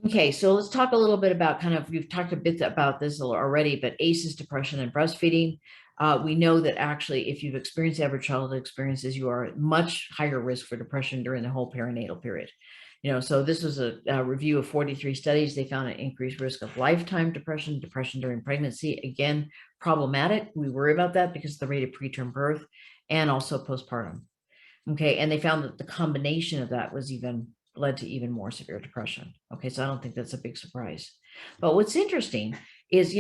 Okay, so let's talk a little bit about we've talked a bit about this already, but ACEs, depression, and breastfeeding. We know that actually, if you've experienced average childhood experiences, you are at much higher risk for depression during the whole perinatal period. So this was a review of 43 studies. They found an increased risk of lifetime depression, depression during pregnancy. Again, problematic. We worry about that because of the rate of preterm birth and also postpartum. Okay, and they found that the combination of that was led to even more severe depression. Okay, so I don't think that's a big surprise. But what's interesting is,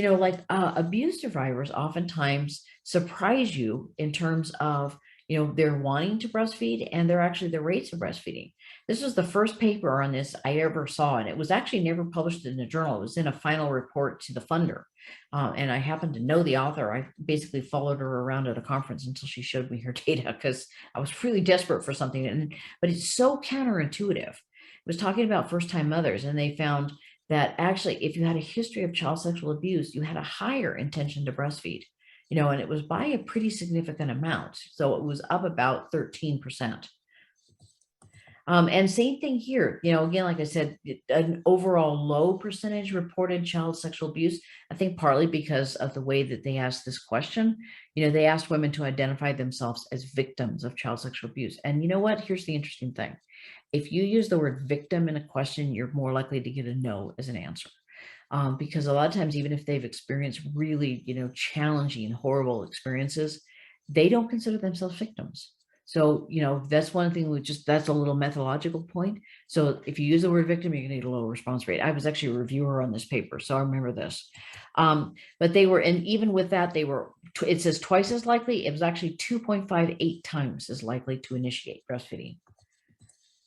abuse survivors oftentimes surprise you in terms of, they're wanting to breastfeed and they're actually the rates of breastfeeding. This was the first paper on this I ever saw, and it was actually never published in a journal. It was in a final report to the funder. And I happened to know the author. I basically followed her around at a conference until she showed me her data because I was really desperate for something. But it's so counterintuitive. It was talking about first-time mothers, and they found that actually, if you had a history of child sexual abuse, you had a higher intention to breastfeed, and it was by a pretty significant amount. So it was up about 13%. And same thing here, again, like I said, an overall low percentage reported child sexual abuse. I think partly because of the way that they asked this question. They asked women to identify themselves as victims of child sexual abuse. And you know what? Here's the interesting thing. If you use the word victim in a question, you're more likely to get a no as an answer. Because a lot of times, even if they've experienced really, challenging, horrible experiences, they don't consider themselves victims. So, that's one thing that's a little methodological point. So if you use the word victim, you're gonna get a low response rate. I was actually a reviewer on this paper, so I remember this. But they were, and even with that, it says twice as likely. It was actually 2.58 times as likely to initiate breastfeeding.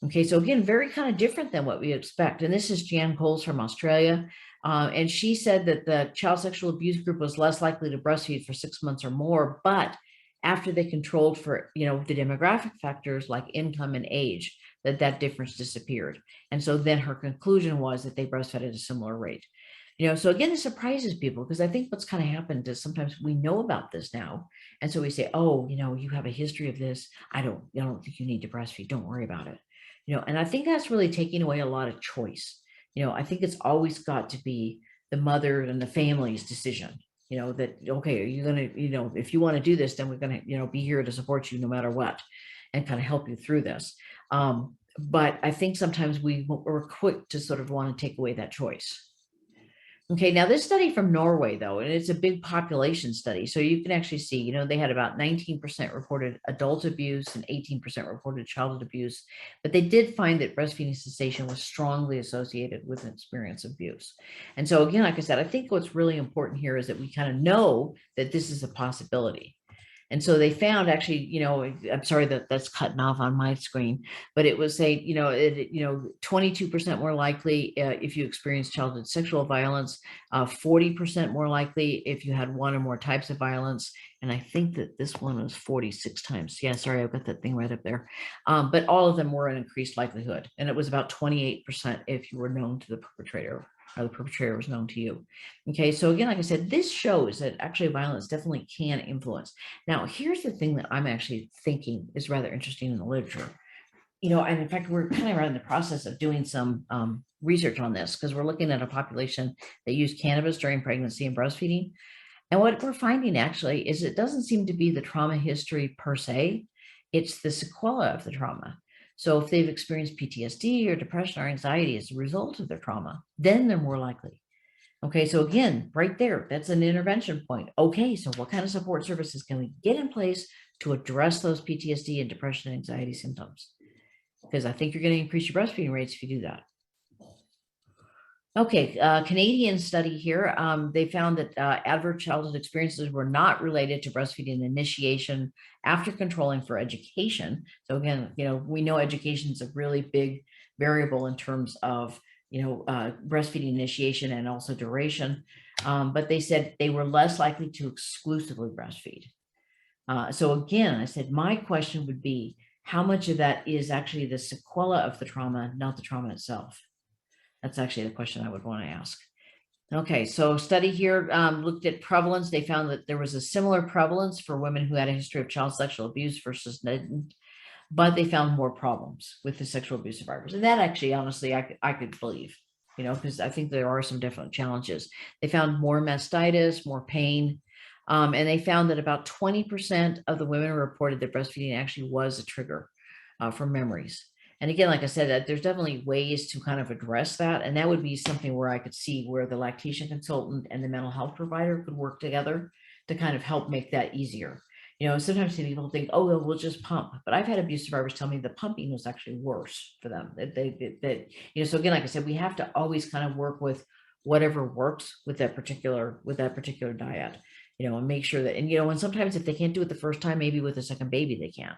Okay, so again, very kind of different than what we expect. And this is Jan Coles from Australia. And she said that the child sexual abuse group was less likely to breastfeed for 6 months or more, but after they controlled for, the demographic factors like income and age, that difference disappeared. And so then her conclusion was that they breastfed at a similar rate. So again, this surprises people because I think what's kind of happened is sometimes we know about this now. And so we say, oh, you have a history of this. I don't think you need to breastfeed. Don't worry about it. And I think that's really taking away a lot of choice. I think it's always got to be the mother and the family's decision, that, okay, are you going to, if you want to do this, then we're going to, be here to support you no matter what and kind of help you through this. But I think sometimes we're quick to sort of want to take away that choice. Okay, now this study from Norway, though, and it's a big population study. So you can actually see, they had about 19% reported adult abuse and 18% reported childhood abuse. But they did find that breastfeeding cessation was strongly associated with an experience of abuse. And so again, like I said, I think what's really important here is that we kind of know that this is a possibility. And so they found actually, I'm sorry that that's cutting off on my screen, but it was 22% more likely if you experience childhood sexual violence, 40% more likely if you had one or more types of violence. And I think that this one was 46 times. Yeah, sorry, I've got that thing right up there. But all of them were an increased likelihood. And it was about 28% if you were known to the perpetrator, or the perpetrator was known to you. Okay, so again, like I said, this shows that actually violence definitely can influence. Now, here's the thing that I'm actually thinking is rather interesting in the literature. And in fact, we're kind of in the process of doing some research on this because we're looking at a population that used cannabis during pregnancy and breastfeeding. And what we're finding actually is it doesn't seem to be the trauma history per se, it's the sequela of the trauma. So if they've experienced PTSD or depression or anxiety as a result of their trauma, then they're more likely. Okay, so again, right there, that's an intervention point. Okay, so what kind of support services can we get in place to address those PTSD and depression and anxiety symptoms? Because I think you're going to increase your breastfeeding rates if you do that. Okay, Canadian study here, they found that adverse childhood experiences were not related to breastfeeding initiation after controlling for education. So again, we know education is a really big variable in terms of, breastfeeding initiation and also duration. But they said they were less likely to exclusively breastfeed. So again, I said, my question would be, how much of that is actually the sequela of the trauma, not the trauma itself? That's actually the question I would want to ask. Okay, so study here looked at prevalence. They found that there was a similar prevalence for women who had a history of child sexual abuse versus didn't, but they found more problems with the sexual abuse survivors. And that actually, honestly, I could believe, because I think there are some different challenges. They found more mastitis, more pain, and they found that about 20% of the women reported that breastfeeding actually was a trigger for memories. And again, like I said, there's definitely ways to kind of address that. And that would be something where I could see where the lactation consultant and the mental health provider could work together to kind of help make that easier. Sometimes people think, oh, well, we'll just pump. But I've had abuse survivors tell me the pumping was actually worse for them. So again, like I said, we have to always kind of work with whatever works with that particular diet. And make sure that, and sometimes if they can't do it the first time, maybe with a second baby, they can,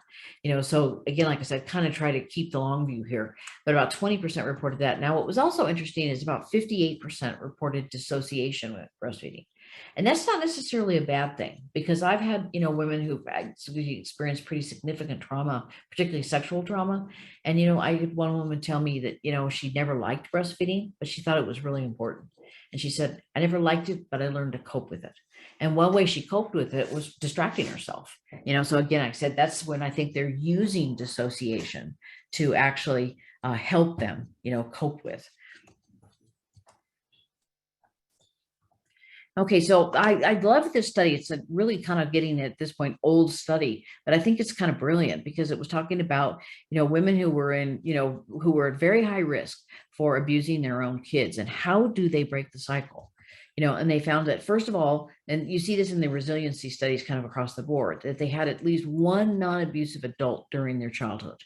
so again, like I said, kind of try to keep the long view here, but about 20% reported that. Now, what was also interesting is about 58% reported dissociation with breastfeeding. And that's not necessarily a bad thing because I've had, women who've experienced pretty significant trauma, particularly sexual trauma. And, I had one woman tell me that, she never liked breastfeeding, but she thought it was really important. And she said, I never liked it, but I learned to cope with it. And one way she coped with it was distracting herself. So again, I said, that's when I think they're using dissociation to actually help them, cope with. Okay, so I love this study. It's a really kind of getting at this point old study, but I think it's kind of brilliant because it was talking about, women who were who were at very high risk for abusing their own kids and how do they break the cycle? And they found that, first of all, and you see this in the resiliency studies kind of across the board, that they had at least one non-abusive adult during their childhood.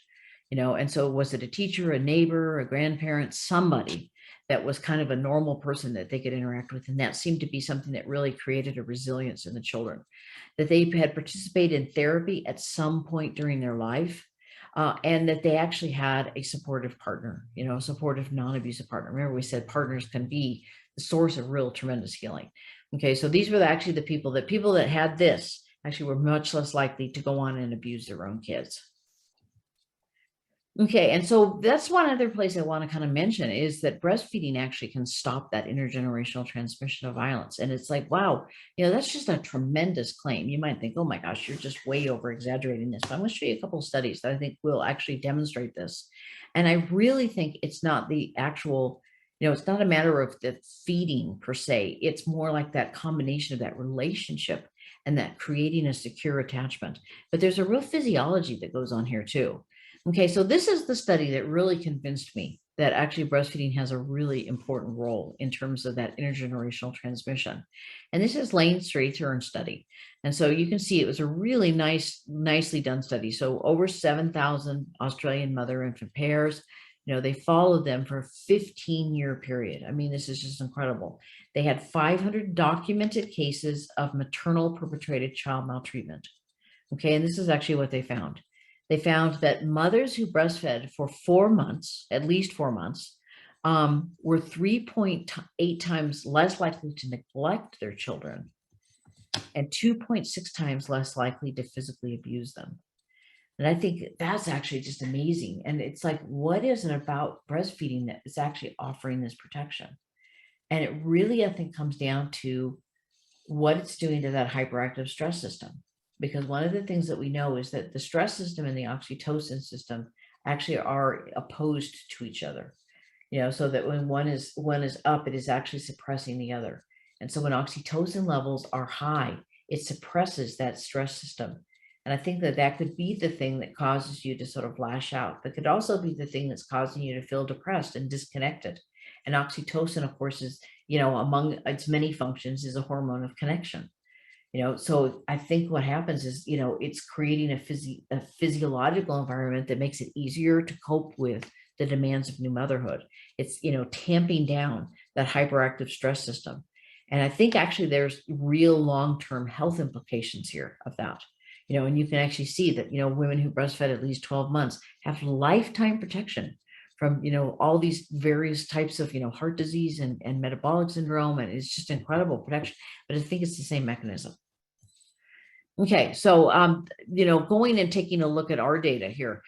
And so was it a teacher, a neighbor, a grandparent, somebody that was kind of a normal person that they could interact with? And that seemed to be something that really created a resilience in the children, that they had participated in therapy at some point during their life. And that they actually had a supportive partner, a supportive non-abusive partner. Remember, we said partners can be the source of real tremendous healing. Okay, so these were actually the people that had this actually were much less likely to go on and abuse their own kids. Okay, and so that's one other place I want to kind of mention is that breastfeeding actually can stop that intergenerational transmission of violence. And it's like, wow, that's just a tremendous claim. You might think, oh my gosh, you're just way over exaggerating this. But I'm going to show you a couple of studies that I think will actually demonstrate this. And I really think it's not the actual, it's not a matter of the feeding per se. It's more like that combination of that relationship and that creating a secure attachment. But there's a real physiology that goes on here too. Okay, so this is the study that really convinced me that actually breastfeeding has a really important role in terms of that intergenerational transmission. And this is Lane Strathern study. And so you can see it was a really nicely done study. So over 7,000 Australian mother-infant pairs, they followed them for a 15-year period. I mean, this is just incredible. They had 500 documented cases of maternal perpetrated child maltreatment. Okay, and this is actually what they found. They found that mothers who breastfed for 4 months, at least 4 months, were 3.8 times less likely to neglect their children and 2.6 times less likely to physically abuse them. And I think that's actually just amazing. And it's like, what is it about breastfeeding that is actually offering this protection? And it really, I think, comes down to what it's doing to that hyperactive stress system. Because one of the things that we know is that the stress system and the oxytocin system actually are opposed to each other, so that when one is up, it is actually suppressing the other. And so when oxytocin levels are high, it suppresses that stress system. And I think that could be the thing that causes you to sort of lash out, but could also be the thing that's causing you to feel depressed and disconnected. And oxytocin, of course, is, among its many functions, is a hormone of connection. So I think what happens is, it's creating a physiological environment that makes it easier to cope with the demands of new motherhood. It's, tamping down that hyperactive stress system. And I think actually there's real long-term health implications here of that, and you can actually see that, women who breastfed at least 12 months have lifetime protection from, all these various types of, heart disease and metabolic syndrome. And it's just incredible protection, but I think it's the same mechanism. Okay, so, going and taking a look at our data here.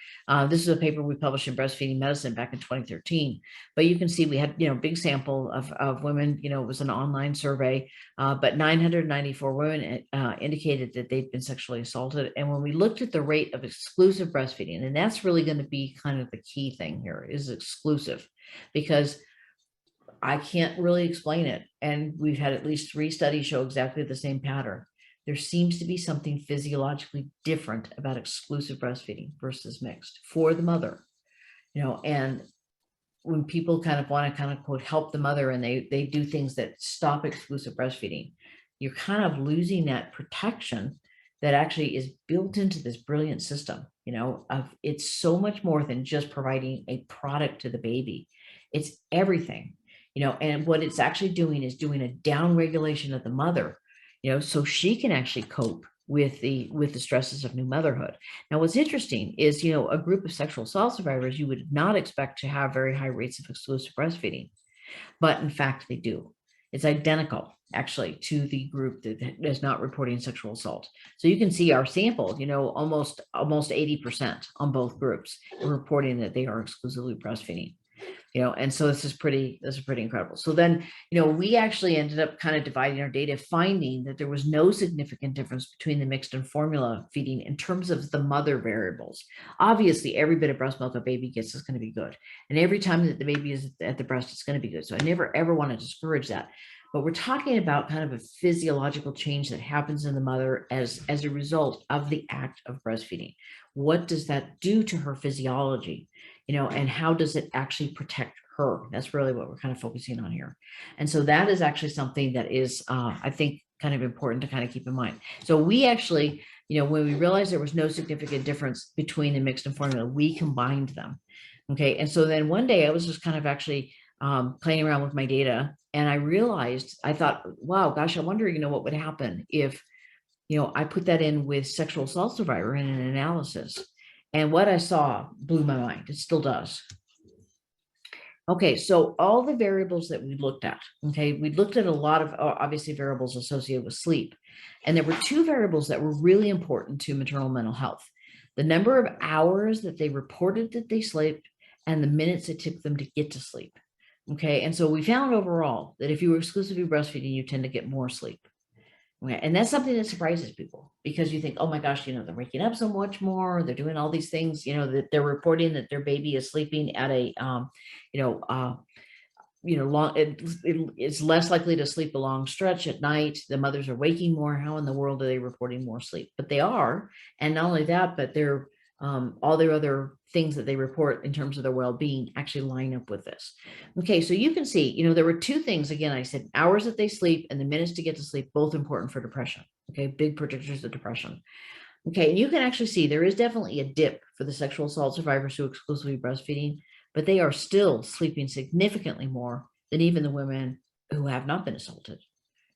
This is a paper we published in Breastfeeding Medicine back in 2013, but you can see we had, big sample of women, it was an online survey, but 994 women indicated that they'd been sexually assaulted. And when we looked at the rate of exclusive breastfeeding, and that's really going to be kind of the key thing here, is exclusive, because I can't really explain it. And we've had at least 3 studies show exactly the same pattern. There seems to be something physiologically different about exclusive breastfeeding versus mixed for the mother, and when people kind of want to quote, help the mother, and they do things that stop exclusive breastfeeding, you're kind of losing that protection that actually is built into this brilliant system, it's so much more than just providing a product to the baby. It's everything, and what it's actually doing is doing a down regulation of the mother, so she can actually cope with the stresses of new motherhood. Now, what's interesting is, a group of sexual assault survivors, you would not expect to have very high rates of exclusive breastfeeding, but in fact, they do. It's identical, actually, to the group that is not reporting sexual assault. So you can see our sample, almost 80% on both groups reporting that they are exclusively breastfeeding. And so this is pretty incredible. So then, we actually ended up kind of dividing our data, finding that there was no significant difference between the mixed and formula feeding in terms of the mother variables. Obviously, every bit of breast milk a baby gets is going to be good. And every time that the baby is at the breast, it's going to be good. So I never, ever want to discourage that. But we're talking about kind of a physiological change that happens in the mother as a result of the act of breastfeeding. What does that do to her physiology? And how does it actually protect her. That's really what we're kind of focusing on here. And so that is actually something that is, I think, kind of important to kind of keep in mind. So we actually, when we realized there was no significant difference between the mixed and formula, we combined them. Okay. And so then one day I was just kind of actually playing around with my data, and I realized, I thought, wow, gosh, I wonder, what would happen if, I put that in with sexual assault survivor in an analysis. And what I saw blew my mind. It still does. Okay, so all the variables that we looked at, okay, we looked at a lot of obviously variables associated with sleep. And there were two variables that were really important to maternal mental health: the number of hours that they reported that they slept and the minutes it took them to get to sleep. Okay, and so we found overall that if you were exclusively breastfeeding, you tend to get more sleep. Okay, and that's something that surprises people, because you think, oh my gosh, they're waking up so much more, they're doing all these things, that they're reporting that their baby is sleeping at a, long, it's less likely to sleep a long stretch at night. The mothers are waking more. How in the world are they reporting more sleep? But they are. And not only that, but they're, all their other things that they report in terms of their well-being actually line up with this. Okay, so you can see, there were two things. Again, I said hours that they sleep and the minutes to get to sleep, both important for depression. Okay, big predictors of depression. Okay, and you can actually see there is definitely a dip for the sexual assault survivors who are exclusively breastfeeding, but they are still sleeping significantly more than even the women who have not been assaulted,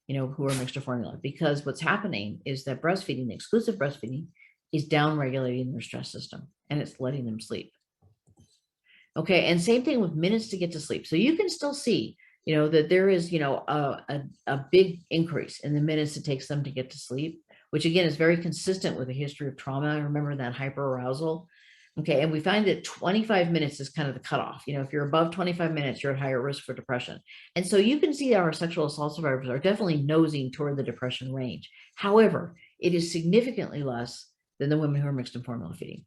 who are mixed or formula, because what's happening is that breastfeeding, the exclusive breastfeeding, is down-regulating their stress system, and it's letting them sleep. Okay, and same thing with minutes to get to sleep. So you can still see, that there is, a big increase in the minutes it takes them to get to sleep, which again is very consistent with a history of trauma. Remember that hyperarousal. Okay, and we find that 25 minutes is kind of the cutoff. If you're above 25 minutes, you're at higher risk for depression. And so you can see our sexual assault survivors are definitely nosing toward the depression range. However, it is significantly less than the women who are mixed and formula feeding.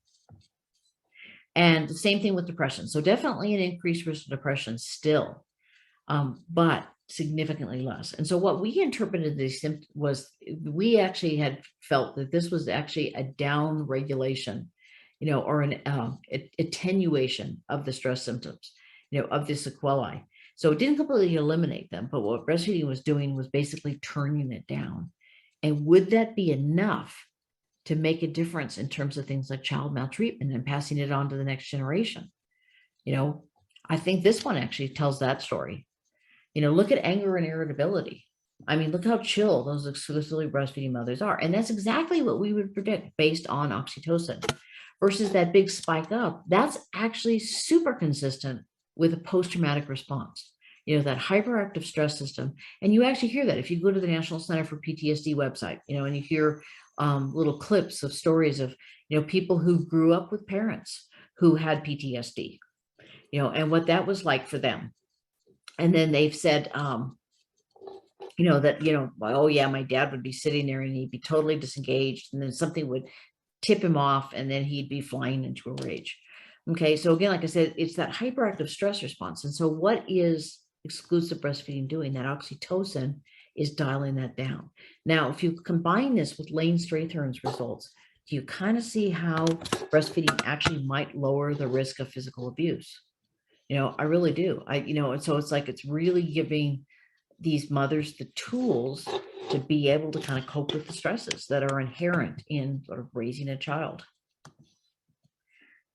And the same thing with depression. So definitely an increased risk of depression still, but significantly less. And so what we interpreted this was, we actually had felt that this was actually a down regulation, or an attenuation of the stress symptoms, of the sequelae. So it didn't completely eliminate them, but what breastfeeding was doing was basically turning it down. And would that be enough to make a difference in terms of things like child maltreatment and passing it on to the next generation? I think this one actually tells that story. Look at anger and irritability. I mean, look how chill those exclusively breastfeeding mothers are. And that's exactly what we would predict based on oxytocin, versus that big spike up. That's actually super consistent with a post-traumatic response, that hyperactive stress system. And you actually hear that if you go to the National Center for PTSD website, and you hear little clips of stories of, people who grew up with parents who had PTSD, and what that was like for them. And then they've said, that, oh yeah, my dad would be sitting there and he'd be totally disengaged, and then something would tip him off and then he'd be flying into a rage. Okay, so again, like I said, it's that hyperactive stress response. And so what is exclusive breastfeeding doing? That oxytocin is dialing that down. Now, if you combine this with Lane Strathern's results, do you kind of see how breastfeeding actually might lower the risk of physical abuse? I really do. And so it's like, it's really giving these mothers the tools to be able to kind of cope with the stresses that are inherent in sort of raising a child.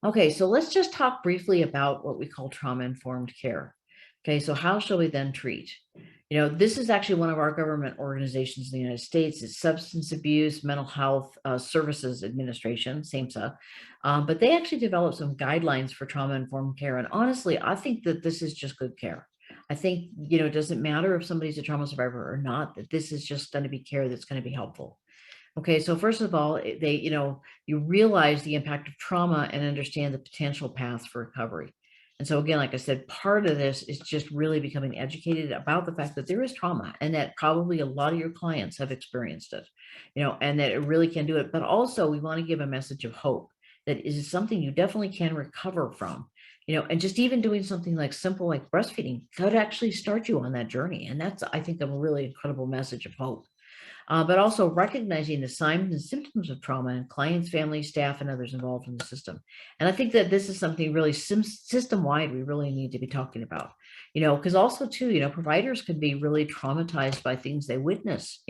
Okay, so let's just talk briefly about what we call trauma-informed care. Okay, so how shall we then treat? This is actually one of our government organizations in the United States. It's Substance Abuse Mental Health Services Administration, SAMHSA. But they actually developed some guidelines for trauma-informed care. And honestly, I think that this is just good care. I think, it doesn't matter if somebody's a trauma survivor or not, that this is just going to be care that's going to be helpful. Okay, so first of all, you realize the impact of trauma and understand the potential paths for recovery. And so again, like I said, part of this is just really becoming educated about the fact that there is trauma, and that probably a lot of your clients have experienced it, and that it really can do it. But also we want to give a message of hope that is something you definitely can recover from, and just even doing something like simple like breastfeeding could actually start you on that journey. And that's, I think, a really incredible message of hope. but also recognizing the signs and symptoms of trauma in clients, families, staff, and others involved in the system. And I think that this is something really system-wide we really need to be talking about, because also too, providers can be really traumatized by things they witness.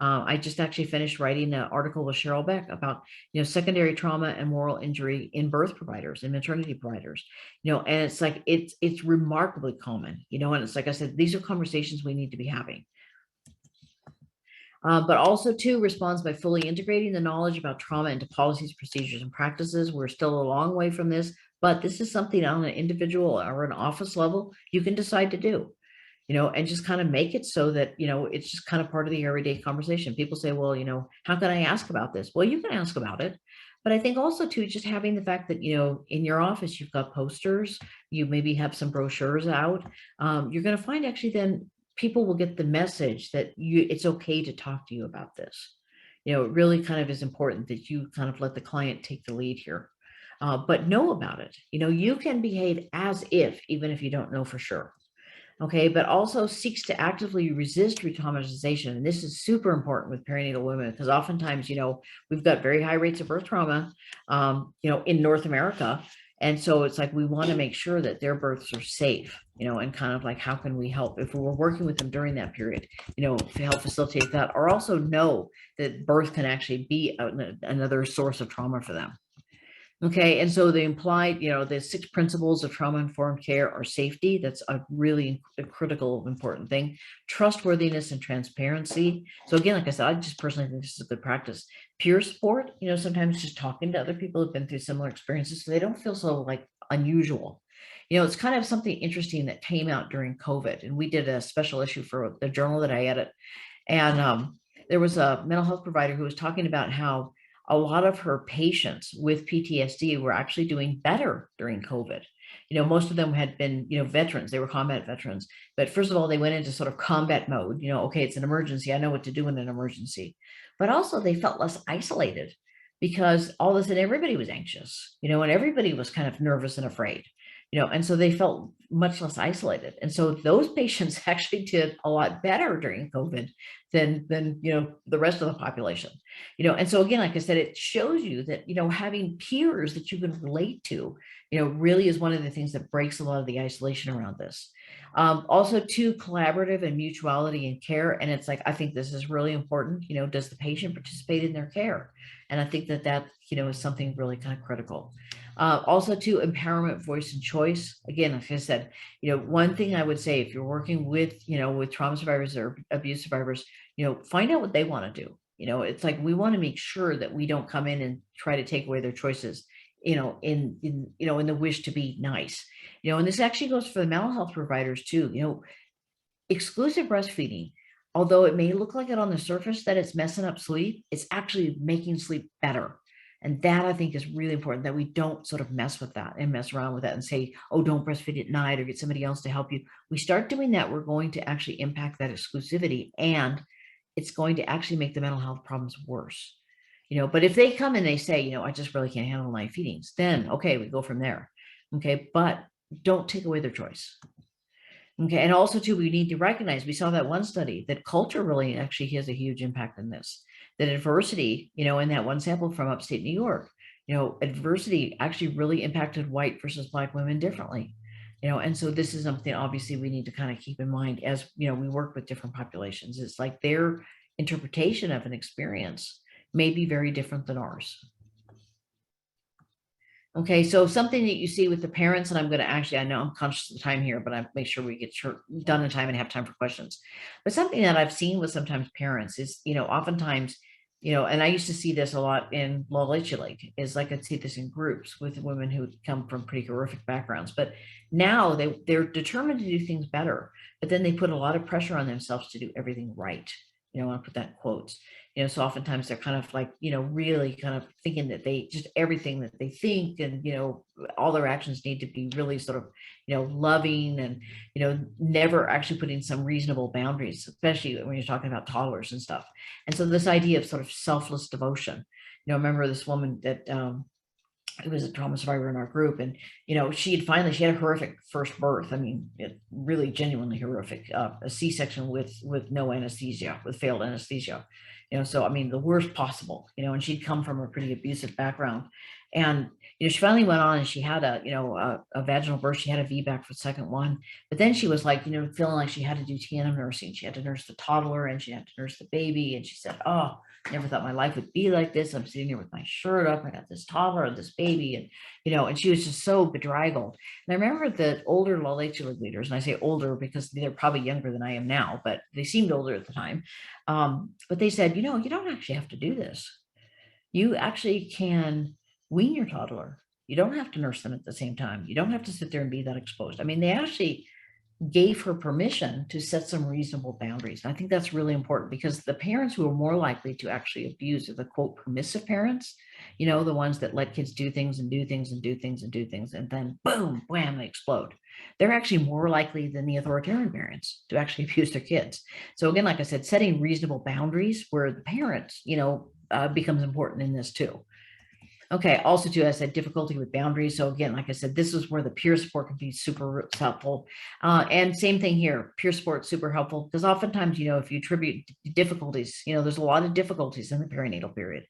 I just actually finished writing an article with Cheryl Beck about, secondary trauma and moral injury in birth providers and maternity providers, and it's like, it's remarkably common, and it's like I said, these are conversations we need to be having. But also too responds by fully integrating the knowledge about trauma into policies, procedures, and practices. We're still a long way from this, but this is something on an individual or an office level you can decide to do, and just kind of make it so that, it's just kind of part of the everyday conversation. People say, well, how can I ask about this? Well, you can ask about it. But I think also too, just having the fact that, in your office, you've got posters, you maybe have some brochures out. You're going to find actually then people will get the message that it's okay to talk to you about this. It really kind of is important that you kind of let the client take the lead here, but know about it. You can behave as if, even if you don't know for sure. Okay, but also seeks to actively resist re-traumatization. And this is super important with perinatal women because oftentimes, we've got very high rates of birth trauma, in North America. And so it's like, we want to make sure that their births are safe, and kind of like, how can we help if we're working with them during that period, to help facilitate that, or also know that birth can actually be another source of trauma for them. Okay, and so the implied, the 6 principles of trauma-informed care are safety. That's a really critical, important thing. Trustworthiness and transparency. So again, like I said, I just personally think this is a good practice. Peer support, sometimes just talking to other people who've been through similar experiences so they don't feel so like unusual. It's kind of something interesting that came out during COVID, and we did a special issue for the journal that I edit. And there was a mental health provider who was talking about how a lot of her patients with PTSD were actually doing better during COVID. Most of them had been, veterans, they were combat veterans. But first of all, they went into sort of combat mode, okay, it's an emergency. I know what to do in an emergency. But also they felt less isolated because all of a sudden everybody was anxious, and everybody was kind of nervous and afraid, and so they felt much less isolated. And so those patients actually did a lot better during COVID than the rest of the population. And so again, like I said, it shows you that, having peers that you can relate to, really is one of the things that breaks a lot of the isolation around this. Also too, collaborative and mutuality in care. And it's like, I think this is really important. Does the patient participate in their care? And I think that is something really kind of critical. Also too, empowerment, voice, and choice. Again, like I said, one thing I would say, if you're working with, with trauma survivors or abuse survivors, find out what they want to do. It's like, we want to make sure that we don't come in and try to take away their choices, in the wish to be nice, and this actually goes for the mental health providers too. Exclusive breastfeeding, although it may look like it on the surface that it's messing up sleep, it's actually making sleep better. And that, I think, is really important, that we don't sort of mess with that and mess around with that and say, oh, don't breastfeed at night or get somebody else to help you. We start doing that, we're going to actually impact that exclusivity, and it's going to actually make the mental health problems worse. But if they come and they say, I just really can't handle night feedings, then okay, we go from there. Okay, but don't take away their choice. Okay, and also too, we need to recognize, we saw that one study that culture really actually has a huge impact in this, that adversity, in that one sample from upstate New York, adversity actually really impacted white versus Black women differently. And so this is something obviously we need to kind of keep in mind as, we work with different populations. It's like their interpretation of an experience may be very different than ours. Okay, so something that you see with the parents, and I'm going to actually, I know I'm conscious of the time here, but I make sure we get done in time and have time for questions. But something that I've seen with sometimes parents is, oftentimes, and I used to see this a lot in La Leche Lake, is like I'd see this in groups with women who come from pretty horrific backgrounds. But now they're determined to do things better, but then they put a lot of pressure on themselves to do everything right. I want to put that in quotes. So oftentimes they're kind of like, really kind of thinking that they just everything that they think and, all their actions need to be really sort of, loving and, never actually putting some reasonable boundaries, especially when you're talking about toddlers and stuff. And so this idea of sort of selfless devotion, I remember this woman that who was a trauma survivor in our group. And, she had a horrific first birth. I mean, it really genuinely horrific, a C-section with no anesthesia, with failed anesthesia, so, I mean, the worst possible, and she'd come from a pretty abusive background. And, she finally went on and she had a vaginal birth. She had a VBAC for the second one, but then she was like, feeling like she had to do TNM nursing. She had to nurse the toddler and she had to nurse the baby. And she said, oh, never thought my life would be like this. I'm sitting here with my shirt up. I got this toddler and this baby, and she was just so bedraggled. And I remember the older La Leche leaders, and I say older because they're probably younger than I am now, but they seemed older at the time. But they said, you don't actually have to do this. You actually can wean your toddler. You don't have to nurse them at the same time. You don't have to sit there and be that exposed. I mean, they actually gave her permission to set some reasonable boundaries. And I think that's really important, because the parents who are more likely to actually abuse are the quote permissive parents, the ones that let kids do things and do things and do things and do things, and then boom, wham, they explode. They're actually more likely than the authoritarian parents to actually abuse their kids. So again, like I said, setting reasonable boundaries where the parents, becomes important in this too. Okay, also too, I said difficulty with boundaries. So again, like I said, this is where the peer support can be super helpful. And same thing here, peer support, super helpful, because oftentimes, if you attribute difficulties, there's a lot of difficulties in the perinatal period.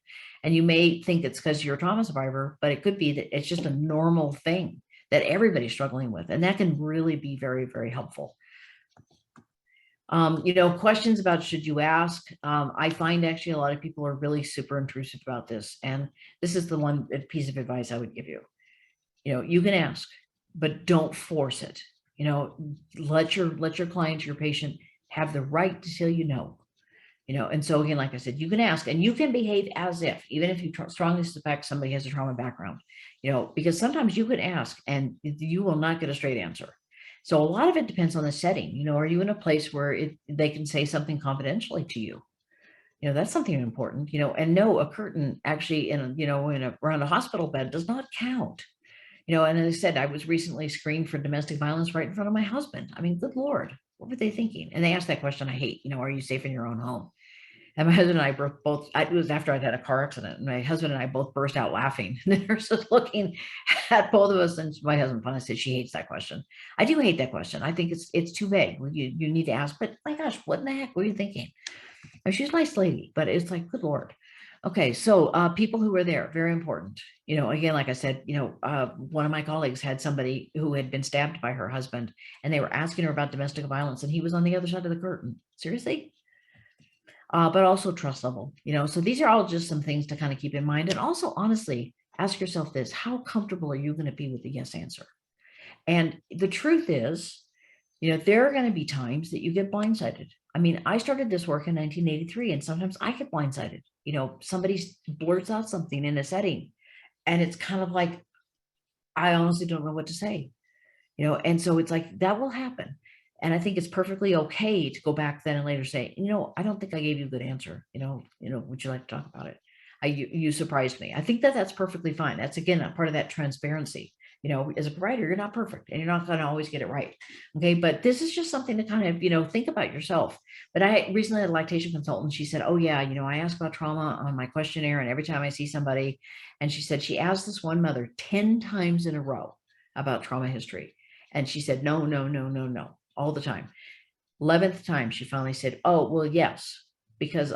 And you may think it's because you're a trauma survivor, but it could be that it's just a normal thing that everybody's struggling with. And that can really be very, very helpful. Questions about should you ask? I find actually a lot of people are really super intrusive about this. And this is the one piece of advice I would give you. You can ask, but don't force it. Let your client, your patient have the right to tell you no. And so again, like I said, you can ask and you can behave as if, even if you strongly suspect somebody has a trauma background, because sometimes you could ask and you will not get a straight answer. So a lot of it depends on the setting. Are you in a place where they can say something confidentially to you? That's something important, and no, a curtain actually around a hospital bed does not count. And as I said, I was recently screened for domestic violence right in front of my husband. I mean, good Lord, what were they thinking? And they asked that question I hate, are you safe in your own home? And my husband and I both, it was after I'd had a car accident, and my husband and I both burst out laughing. And they're just looking at both of us. And my husband finally said, she hates that question. I do hate that question. I think it's too vague. You need to ask, but my gosh, what in the heck were you thinking? And she's a nice lady, but it's like, good Lord. Okay, so people who were there, very important. Again, like I said, one of my colleagues had somebody who had been stabbed by her husband, and they were asking her about domestic violence, and he was on the other side of the curtain. Seriously? But also trust level, so these are all just some things to kind of keep in mind. And also, honestly, ask yourself this: how comfortable are you going to be with the yes answer? And the truth is, there are going to be times that you get blindsided. I mean, I started this work in 1983, and sometimes I get blindsided. Somebody blurts out something in a setting, and it's kind of like, I honestly don't know what to say, and so it's like, that will happen. And I think it's perfectly okay to go back then and later say, I don't think I gave you a good answer. Would you like to talk about it? You surprised me. I think that's perfectly fine. That's, again, a part of that transparency. As a provider, you're not perfect and you're not going to always get it right. Okay. But this is just something to kind of, think about yourself. But I recently had a lactation consultant. She said, oh yeah, I ask about trauma on my questionnaire, and every time I see somebody, and she said, she asked this one mother 10 times in a row about trauma history. And she said, no, no, no, no, no, all the time. 11th time, she finally said, oh, well, yes, because,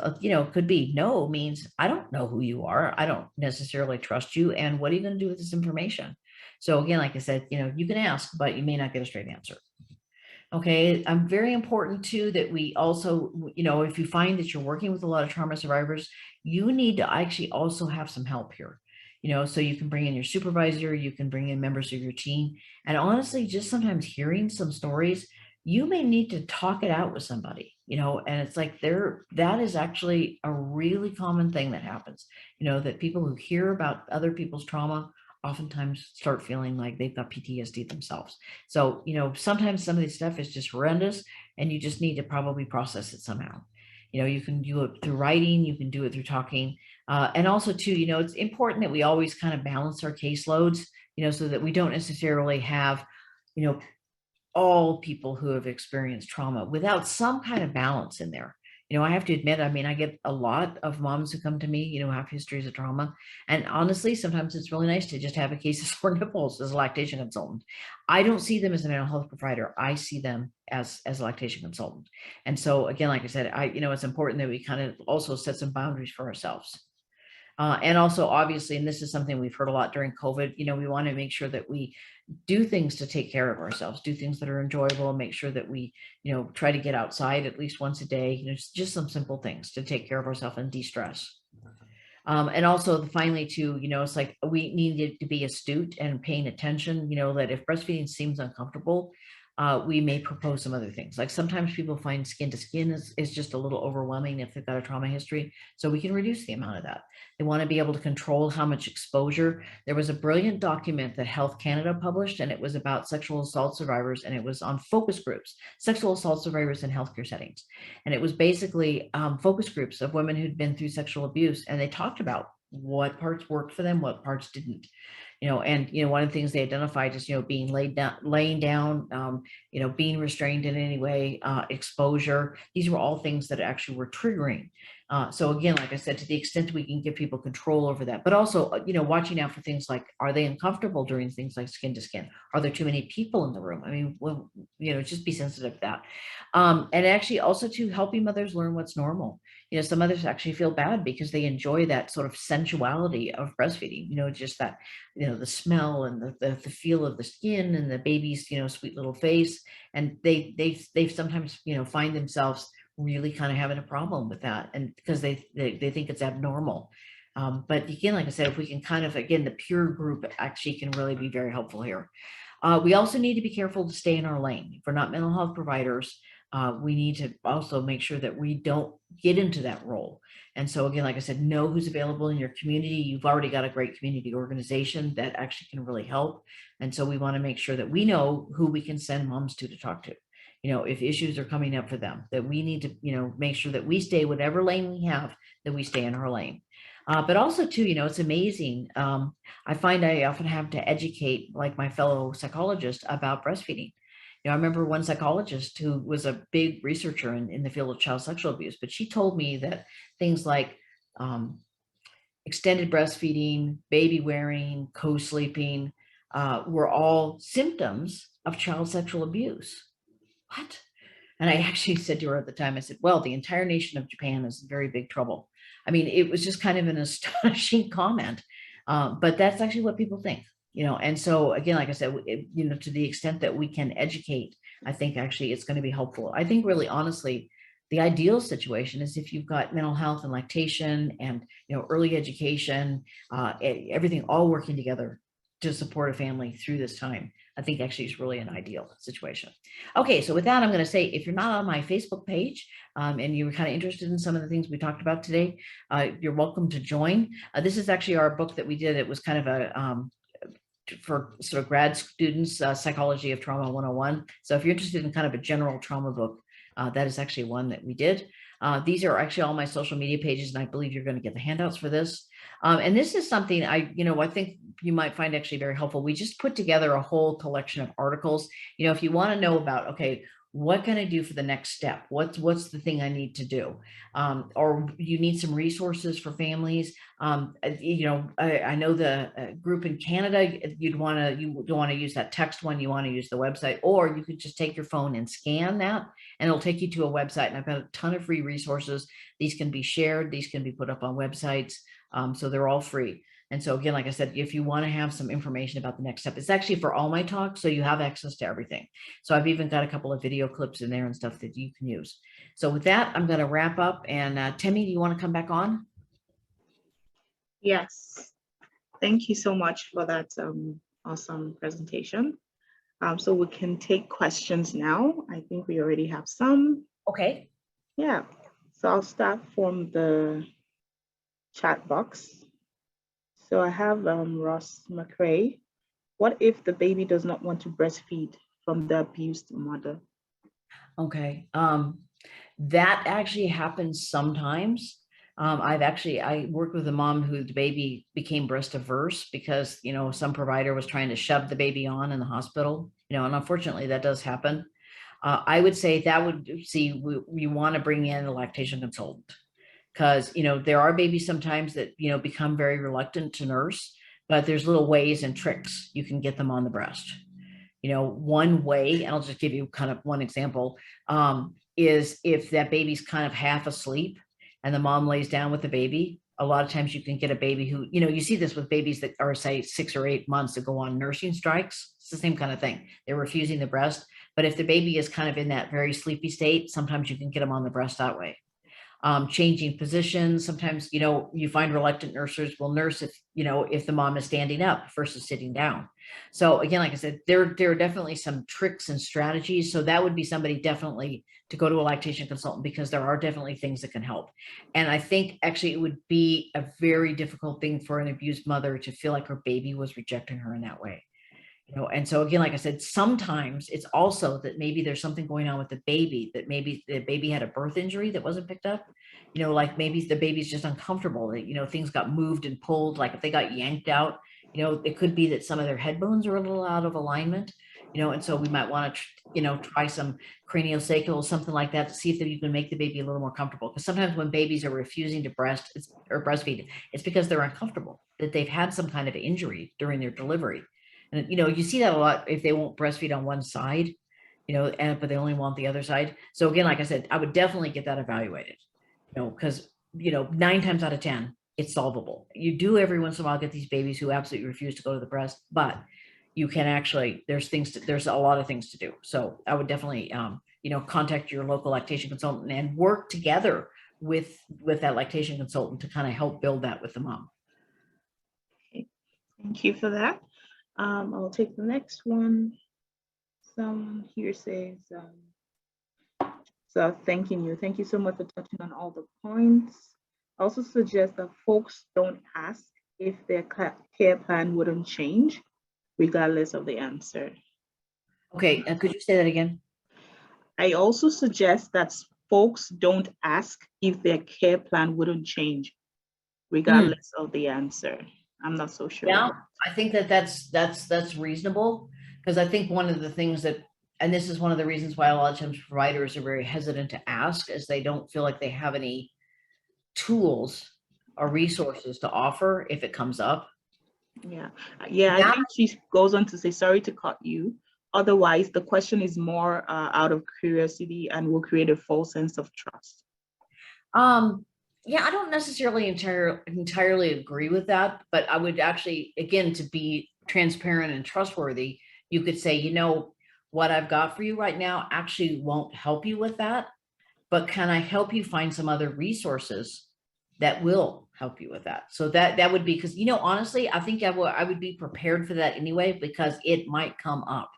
could be no means I don't know who you are. I don't necessarily trust you. And what are you going to do with this information? So again, like I said, you can ask, but you may not get a straight answer. Okay. Very important too, that we also, if you find that you're working with a lot of trauma survivors, you need to actually also have some help here. So you can bring in your supervisor, you can bring in members of your team. And honestly, just sometimes hearing some stories, you may need to talk it out with somebody, and it's like that is actually a really common thing that happens, that people who hear about other people's trauma oftentimes start feeling like they've got PTSD themselves. So, sometimes some of this stuff is just horrendous, and you just need to probably process it somehow. You can do it through writing, you can do it through talking. And also too, it's important that we always kind of balance our caseloads, so that we don't necessarily have, all people who have experienced trauma without some kind of balance in there. You know, I have to admit, I mean, I get a lot of moms who come to me, you know, have histories of trauma. And honestly, sometimes it's really nice to just have a case of sore nipples as a lactation consultant. I don't see them as a mental health provider. I see them as a lactation consultant. And so again, like I said, you know, it's important that we kind of also set some boundaries for ourselves. And also, obviously, and this is something we've heard a lot during COVID, you know, we want to make sure that we do things to take care of ourselves, do things that are enjoyable, and make sure that we, you know, try to get outside at least once a day. You know, just some simple things to take care of ourselves and de-stress. And also finally too, you know, it's like we needed to be astute and paying attention, you know, that if breastfeeding seems uncomfortable, we may propose some other things. Like sometimes people find skin to skin is just a little overwhelming if they've got a trauma history. So we can reduce the amount of that. They want to be able to control how much exposure. There was a brilliant document that Health Canada published, and it was about sexual assault survivors, and it was on focus groups, sexual assault survivors in healthcare settings. And it was basically focus groups of women who'd been through sexual abuse, and they talked about what parts worked for them, what parts didn't. You know, and you know, one of the things they identified is, you know, being laying down, you know, being restrained in any way, exposure. These were all things that actually were triggering. So again, like I said, to the extent we can give people control over that, but also, you know, watching out for things like, are they uncomfortable during things like skin to skin? Are there too many people in the room? I mean, well, you know, just be sensitive to that. And actually also to helping mothers learn what's normal. You know, some mothers actually feel bad because they enjoy that sort of sensuality of breastfeeding, you know, just that, you know, the smell and the feel of the skin and the baby's, you know, sweet little face. And they sometimes, you know, find themselves really kind of having a problem with that, and because they think it's abnormal. But again, like I said, if we can kind of, again, the peer group actually can really be very helpful here. We also need to be careful to stay in our lane. If we're not mental health providers, we need to also make sure that we don't get into that role. And so again, like I said, know who's available in your community. You've already got a great community organization that actually can really help. And so we want to make sure that we know who we can send moms to talk to. You know, if issues are coming up for them, that we need to, you know, make sure that we stay whatever lane we have, that we stay in our lane. But also too, you know, it's amazing. I find I often have to educate like my fellow psychologists about breastfeeding. You know, I remember one psychologist who was a big researcher in the field of child sexual abuse, but she told me that things like extended breastfeeding, baby wearing, co-sleeping were all symptoms of child sexual abuse. What? And I actually said to her at the time, I said, well, the entire nation of Japan is in very big trouble. I mean, it was just kind of an astonishing comment, but that's actually what people think, you know. And so again, like I said, you know, to the extent that we can educate, I think actually it's going to be helpful. I think really honestly, the ideal situation is if you've got mental health and lactation and, you know, early education, everything all working together to support a family through this time. I think actually is really an ideal situation. Okay, so with that, I'm going to say, if you're not on my Facebook page and you were kind of interested in some of the things we talked about today, you're welcome to join. This is actually our book that we did. It was kind of a for sort of grad students, Psychology of Trauma 101. So if you're interested in kind of a general trauma book, that is actually one that we did. These are actually all my social media pages, and I believe you're going to get the handouts for this. And this is something I think you might find actually very helpful. We just put together a whole collection of articles. You know, if you want to know about, okay, what can I do for the next step? What's the thing I need to do? Or you need some resources for families. You know, I know the group in Canada, you don't want to use that text one, you want to use the website, or you could just take your phone and scan that, and it'll take you to a website. And I've got a ton of free resources. These can be shared. These can be put up on websites. So they're all free. And so again, like I said, if you want to have some information about the next step, it's actually for all my talks, so you have access to everything. So I've even got a couple of video clips in there and stuff that you can use. So with that, I'm going to wrap up. And Temi, do you want to come back on? Yes. Thank you so much for that awesome presentation. So we can take questions now. I think we already have some. Okay. Yeah. So I'll start from the chat box. So I have Ross McRae. What if the baby does not want to breastfeed from the abused mother? Okay. That actually happens sometimes. I worked with a mom whose baby became breast averse because, you know, some provider was trying to shove the baby on in the hospital, you know, and unfortunately that does happen. I would say that would you want to bring in a lactation consultant, because, there are babies sometimes that, become very reluctant to nurse, but there's little ways and tricks you can get them on the breast. One way, and I'll just give you kind of one example, is if that baby's kind of half asleep and the mom lays down with the baby. A lot of times you can get a baby who, you see this with babies that are, say, 6 or 8 months to go on nursing strikes. It's the same kind of thing. They're refusing the breast. But if the baby is kind of in that very sleepy state, sometimes you can get them on the breast that way. Changing positions. Sometimes, you find reluctant nurses will nurse if the mom is standing up versus sitting down. So again, like I said, there are definitely some tricks and strategies. So that would be somebody definitely to go to a lactation consultant, because there are definitely things that can help. And I think actually it would be a very difficult thing for an abused mother to feel like her baby was rejecting her in that way. And so again, like I said, sometimes it's also that maybe there's something going on with the baby, that maybe the baby had a birth injury that wasn't picked up, like maybe the baby's just uncomfortable, that, things got moved and pulled, like if they got yanked out, it could be that some of their head bones are a little out of alignment, and so we might want to, try some craniosacral, something like that, to see if you can make the baby a little more comfortable. Because sometimes when babies are refusing to breastfeed, it's because they're uncomfortable, that they've had some kind of injury during their delivery. And, you see that a lot if they won't breastfeed on one side, but they only want the other side. So again, like I said, I would definitely get that evaluated, because, 9 times out of 10, it's solvable. You do every once in a while get these babies who absolutely refuse to go to the breast, but you can actually, there's a lot of things to do. So I would definitely, contact your local lactation consultant and work together with that lactation consultant to kind of help build that with the mom. Okay. Thank you for that. I'll take the next one. Someone here says, so thanking you. Thank you so much for touching on all the points. I also suggest that folks don't ask if their care plan wouldn't change, regardless of the answer. Okay, could you say that again? I also suggest that folks don't ask if their care plan wouldn't change, regardless of the answer. I'm not so sure. Yeah, I think that's reasonable, because I think one of the things that, and this is one of the reasons why a lot of times providers are very hesitant to ask, is they don't feel like they have any tools or resources to offer if it comes up. Yeah, I think she goes on to say, sorry to cut you. Otherwise, the question is more out of curiosity and will create a false sense of trust. Yeah, I don't necessarily entirely agree with that, but I would actually, again, to be transparent and trustworthy, you could say, what I've got for you right now actually won't help you with that, but can I help you find some other resources that will help you with that? So that would be, because, honestly, I think I would be prepared for that anyway, because it might come up.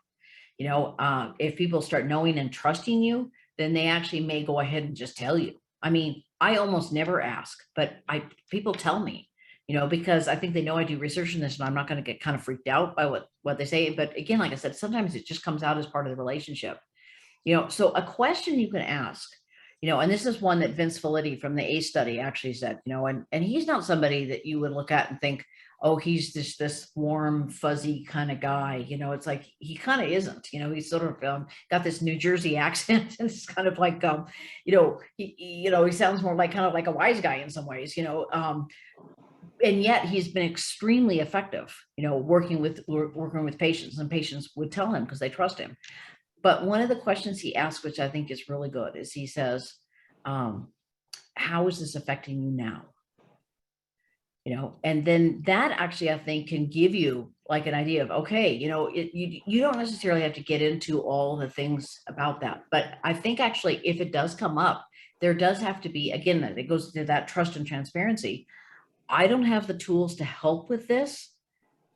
If people start knowing and trusting you, then they actually may go ahead and just tell you. I mean, I almost never ask, but people tell me, because I think they know I do research in this, and I'm not going to get kind of freaked out by what they say. But again, like I said, sometimes it just comes out as part of the relationship. So a question you can ask, and this is one that Vince Felitti from the ACE study actually said, and he's not somebody that you would look at and think, oh, he's just this warm, fuzzy kind of guy. It's like, he kind of isn't, he's sort of got this New Jersey accent. And it's kind of like, he sounds more like kind of like a wise guy in some ways, and yet he's been extremely effective, working with patients, and patients would tell him because they trust him. But one of the questions he asked, which I think is really good, is he says, how is this affecting you now? And then that actually, I think, can give you like an idea of, okay, you don't necessarily have to get into all the things about that. But I think actually, if it does come up, there does have to be, again, that it goes to that trust and transparency. I don't have the tools to help with this,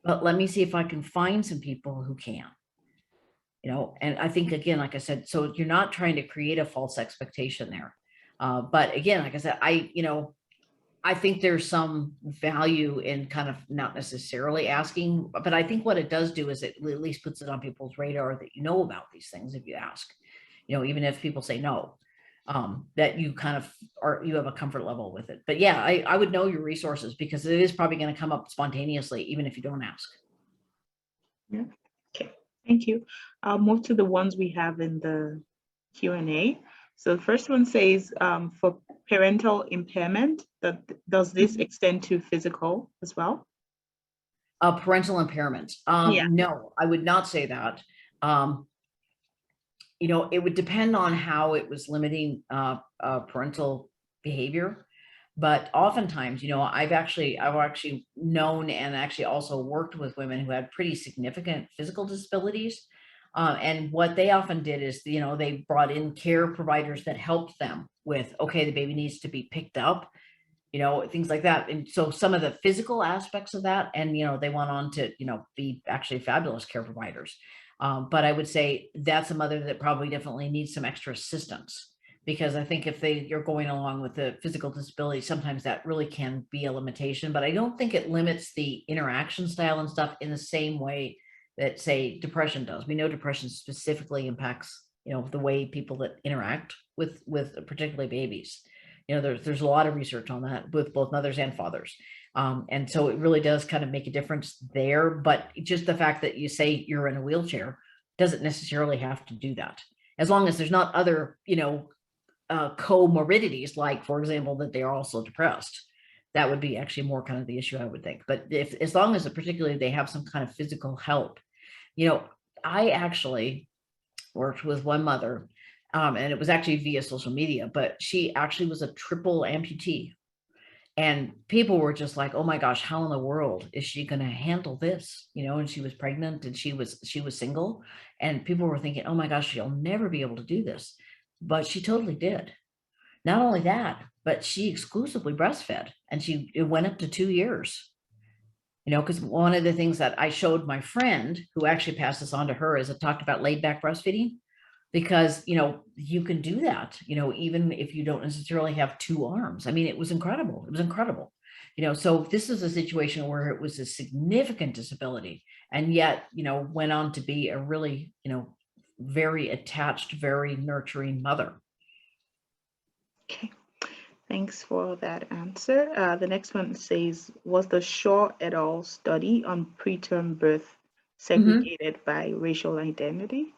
but let me see if I can find some people who can. And I think, again, like I said, so you're not trying to create a false expectation there. But again, like I said, I think there's some value in kind of not necessarily asking, but I think what it does do is it at least puts it on people's radar that about these things if you ask, even if people say no, that you kind of you have a comfort level with it. But yeah, I would know your resources, because it is probably going to come up spontaneously, even if you don't ask. Yeah. Okay. Thank you. I'll move to the ones we have in the Q&A. So the first one says, for parental impairment, does this extend to physical as well? Parental impairment. Yeah. No, I would not say that. It would depend on how it was limiting parental behavior. But oftentimes, I've actually known and actually also worked with women who had pretty significant physical disabilities. And what they often did is, they brought in care providers that helped them with, okay, the baby needs to be picked up, things like that. And so some of the physical aspects of that, and, they went on to, be actually fabulous care providers. But I would say that's a mother that probably definitely needs some extra assistance, because I think if you're going along with the physical disability, sometimes that really can be a limitation, but I don't think it limits the interaction style and stuff in the same way that, say, depression does. We know depression specifically impacts, the way people that interact with particularly babies. There's a lot of research on that with both mothers and fathers. And so it really does kind of make a difference there. But just the fact that you say you're in a wheelchair doesn't necessarily have to do that. As long as there's not other, comorbidities, like, for example, that they are also depressed. That would be actually more kind of the issue, I would think. But as long as particularly they have some kind of physical help, I actually worked with one mother, and it was actually via social media, but she actually was a triple amputee. And people were just like, oh my gosh, how in the world is she going to handle this? And she was pregnant and she was single, and people were thinking, oh my gosh, she'll never be able to do this. But she totally did. Not only that, but she exclusively breastfed, and it went up to 2 years. Because one of the things that I showed my friend, who actually passed this on to her, is I talked about laid back breastfeeding, because, you can do that, even if you don't necessarily have 2 arms. I mean, it was incredible. It was incredible. So this is a situation where it was a significant disability, and yet, went on to be a really, very attached, very nurturing mother. Okay. Thanks for that answer. The next one says, was the Shaw et al. Study on preterm birth segregated by racial identity?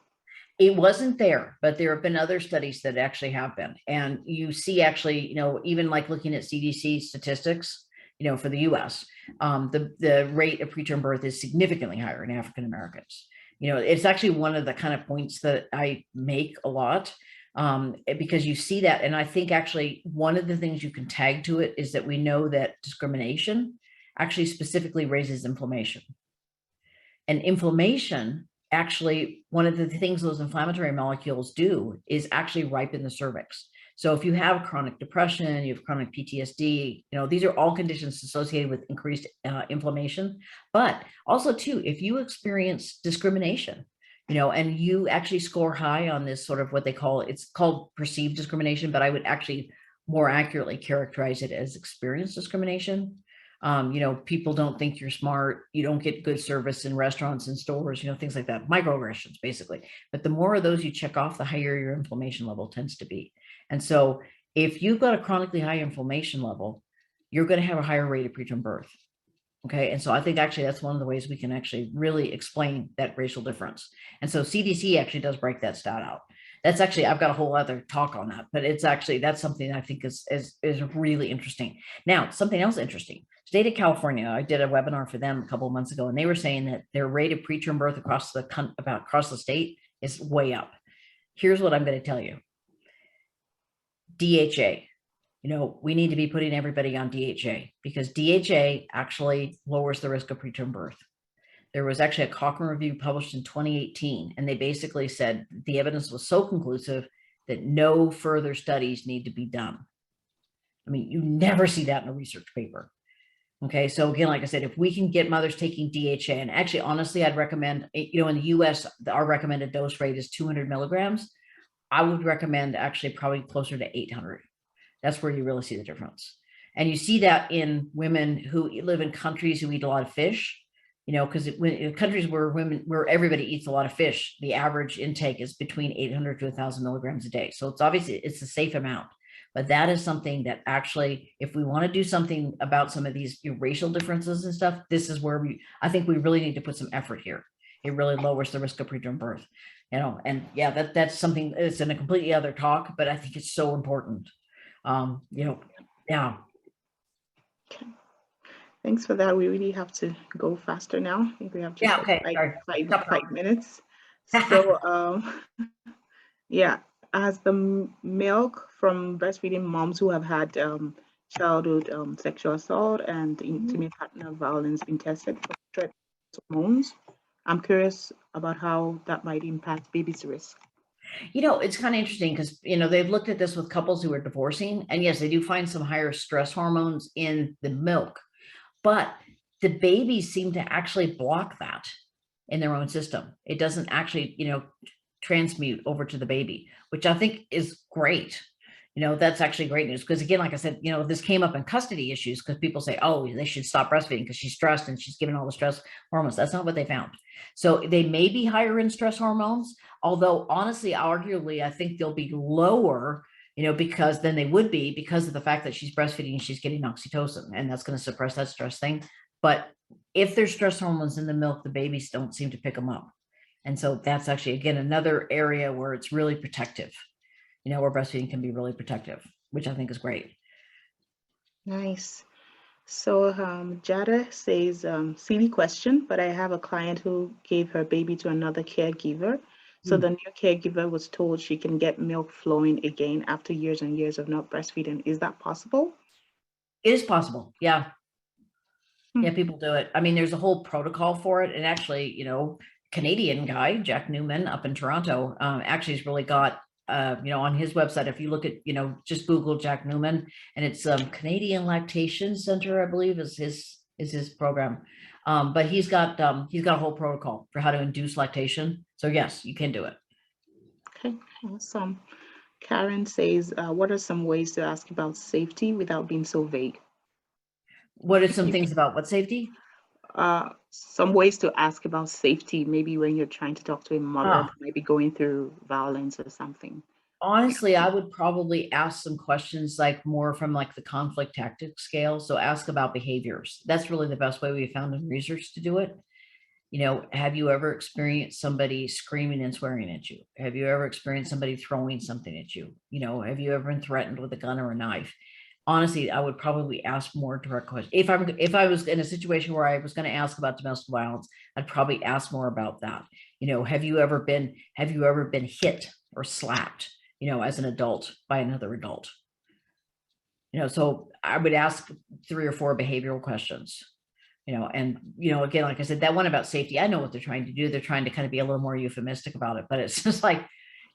It wasn't there, but there have been other studies that actually have been. And you see actually, even like looking at CDC statistics, for the US, the rate of preterm birth is significantly higher in African Americans. It's actually one of the kind of points that I make a lot, because you see that. And I think actually one of the things you can tag to it is that we know that discrimination actually specifically raises inflammation. And inflammation, actually, one of the things those inflammatory molecules do is actually ripen the cervix. So if you have chronic depression, you have chronic PTSD, these are all conditions associated with increased inflammation. But also too, if you experience discrimination, and you actually score high on this sort of what it's called perceived discrimination, but I would actually more accurately characterize it as experienced discrimination. People don't think you're smart. You don't get good service in restaurants and stores, things like that, microaggressions basically. But the more of those you check off, the higher your inflammation level tends to be. And so if you've got a chronically high inflammation level, you're going to have a higher rate of preterm birth. Okay. And so I think actually that's one of the ways we can actually really explain that racial difference. And so CDC actually does break that stat out. That's actually, I've got a whole other talk on that, but that's something I think is really interesting. Now, something else interesting. State of California, I did a webinar for them a couple of months ago, and they were saying that their rate of preterm birth across the state is way up. Here's what I'm going to tell you. DHA. We need to be putting everybody on DHA, because DHA actually lowers the risk of preterm birth. There was actually a Cochrane review published in 2018, and they basically said the evidence was so conclusive that no further studies need to be done. I mean, you never see that in a research paper. Okay, so again, like I said, if we can get mothers taking DHA, and actually, honestly, I'd recommend, in the US, our recommended dose rate is 200 milligrams. I would recommend actually probably closer to 800. That's where you really see the difference. And you see that in women who live in countries who eat a lot of fish, because in countries where everybody eats a lot of fish, the average intake is between 800 to 1,000 milligrams a day. So it's obviously, it's a safe amount. But that is something that actually, if we want to do something about some of these racial differences and stuff, this is where I think we really need to put some effort here. It really lowers the risk of preterm birth, and yeah, that's something that's in a completely other talk, but I think it's so important. Yeah. Okay. Thanks for that. We really have to go faster now. I think we have just Yeah, like okay, sorry. five minutes. So yeah, as the milk from breastfeeding moms who have had childhood sexual assault and intimate partner violence been tested for stress hormones, I'm curious about how that might impact baby's risk. It's kind of interesting because, they've looked at this with couples who are divorcing, and yes, they do find some higher stress hormones in the milk, but the babies seem to actually block that in their own system. It doesn't actually, transmute over to the baby, which I think is great. That's actually great news because, again, like I said, this came up in custody issues because people say, oh, they should stop breastfeeding because she's stressed and she's given all the stress hormones. That's not what they found. So they may be higher in stress hormones, although honestly, arguably, I think they'll be lower, because then they would be because of the fact that she's breastfeeding and she's getting oxytocin, and that's going to suppress that stress thing. But if there's stress hormones in the milk, the babies don't seem to pick them up. And so that's actually, again, another area where it's really protective, where breastfeeding can be really protective, which I think is great. Nice. So Jada says, silly question, but I have a client who gave her baby to another caregiver. So the new caregiver was told she can get milk flowing again after years and years of not breastfeeding. Is that possible? It is possible. Yeah. Hmm. Yeah, people do it. I mean, there's a whole protocol for it. And actually, Canadian guy, Jack Newman up in Toronto, actually has really got, on his website, if you look at, just Google Jack Newman, and it's Canadian Lactation Center, I believe is his program. But he's got a whole protocol for how to induce lactation. So yes, you can do it. Okay, awesome. Karen says, what are some ways to ask about safety without being so vague? What are some things about what safety? Some ways to ask about safety, maybe when you're trying to talk to a mother that might be going through violence or something. Honestly, I would probably ask some questions like more from like the conflict tactic scale. So ask about behaviors. That's really the best way we found in research to do it. Have you ever experienced somebody screaming and swearing at you? Have you ever experienced somebody throwing something at you? Have you ever been threatened with a gun or a knife? Honestly, I would probably ask more direct questions. If I was in a situation where I was going to ask about domestic violence, I'd probably ask more about that. Have you ever been hit or slapped, as an adult by another adult? So I would ask 3 or 4 behavioral questions. And, again, like I said, that one about safety, I know what they're trying to do. They're trying to kind of be a little more euphemistic about it, but it's just like,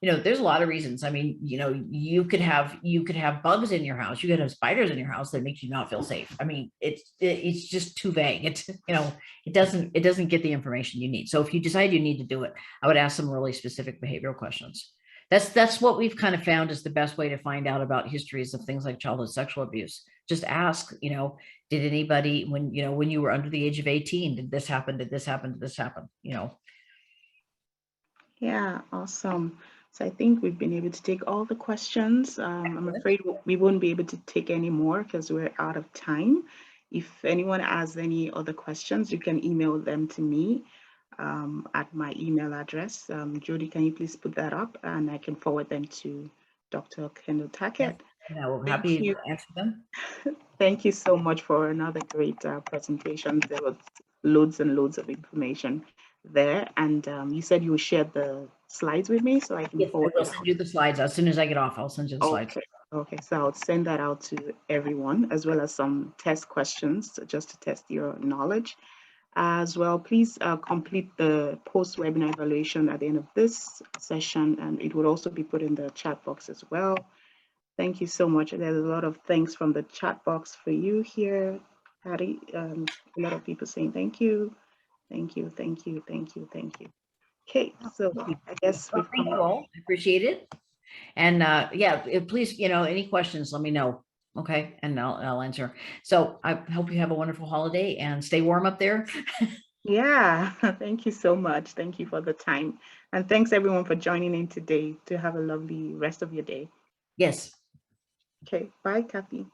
there's a lot of reasons. I mean, you could have bugs in your house. You could have spiders in your house that makes you not feel safe. I mean, it's just too vague. It doesn't get the information you need. So if you decide you need to do it, I would ask some really specific behavioral questions. That's what we've kind of found is the best way to find out about histories of things like childhood sexual abuse. Just ask, did anybody, when you were under the age of 18, did this happen? Did this happen? Did this happen? Yeah, awesome. So I think we've been able to take all the questions. I'm afraid we won't be able to take any more because we're out of time. If anyone has any other questions, you can email them to me at my email address. Jody, can you please put that up and I can forward them to Dr. Kendall Tackett. Yeah, we're happy to answer them. Thank you so much for another great presentation. There was loads and loads of information there. And you said you will share the slides with me so I can forward I'll send you the slides. As soon as I get off, I'll send you the slides. Okay, so I'll send that out to everyone as well as some test questions just to test your knowledge. As well, please complete the post-webinar evaluation at the end of this session, and it would also be put in the chat box as well. Thank you so much. There's a lot of thanks from the chat box for you here, Patty. A lot of people saying thank you, thank you, thank you, thank you, thank you. Okay, so I guess we've come up. I appreciate it. And yeah, please, any questions, let me know. Okay, and I'll answer. So I hope you have a wonderful holiday and stay warm up there. Yeah, thank you so much. Thank you for the time. And thanks everyone for joining in today. To have a lovely rest of your day. Yes. Okay, bye, Kathy.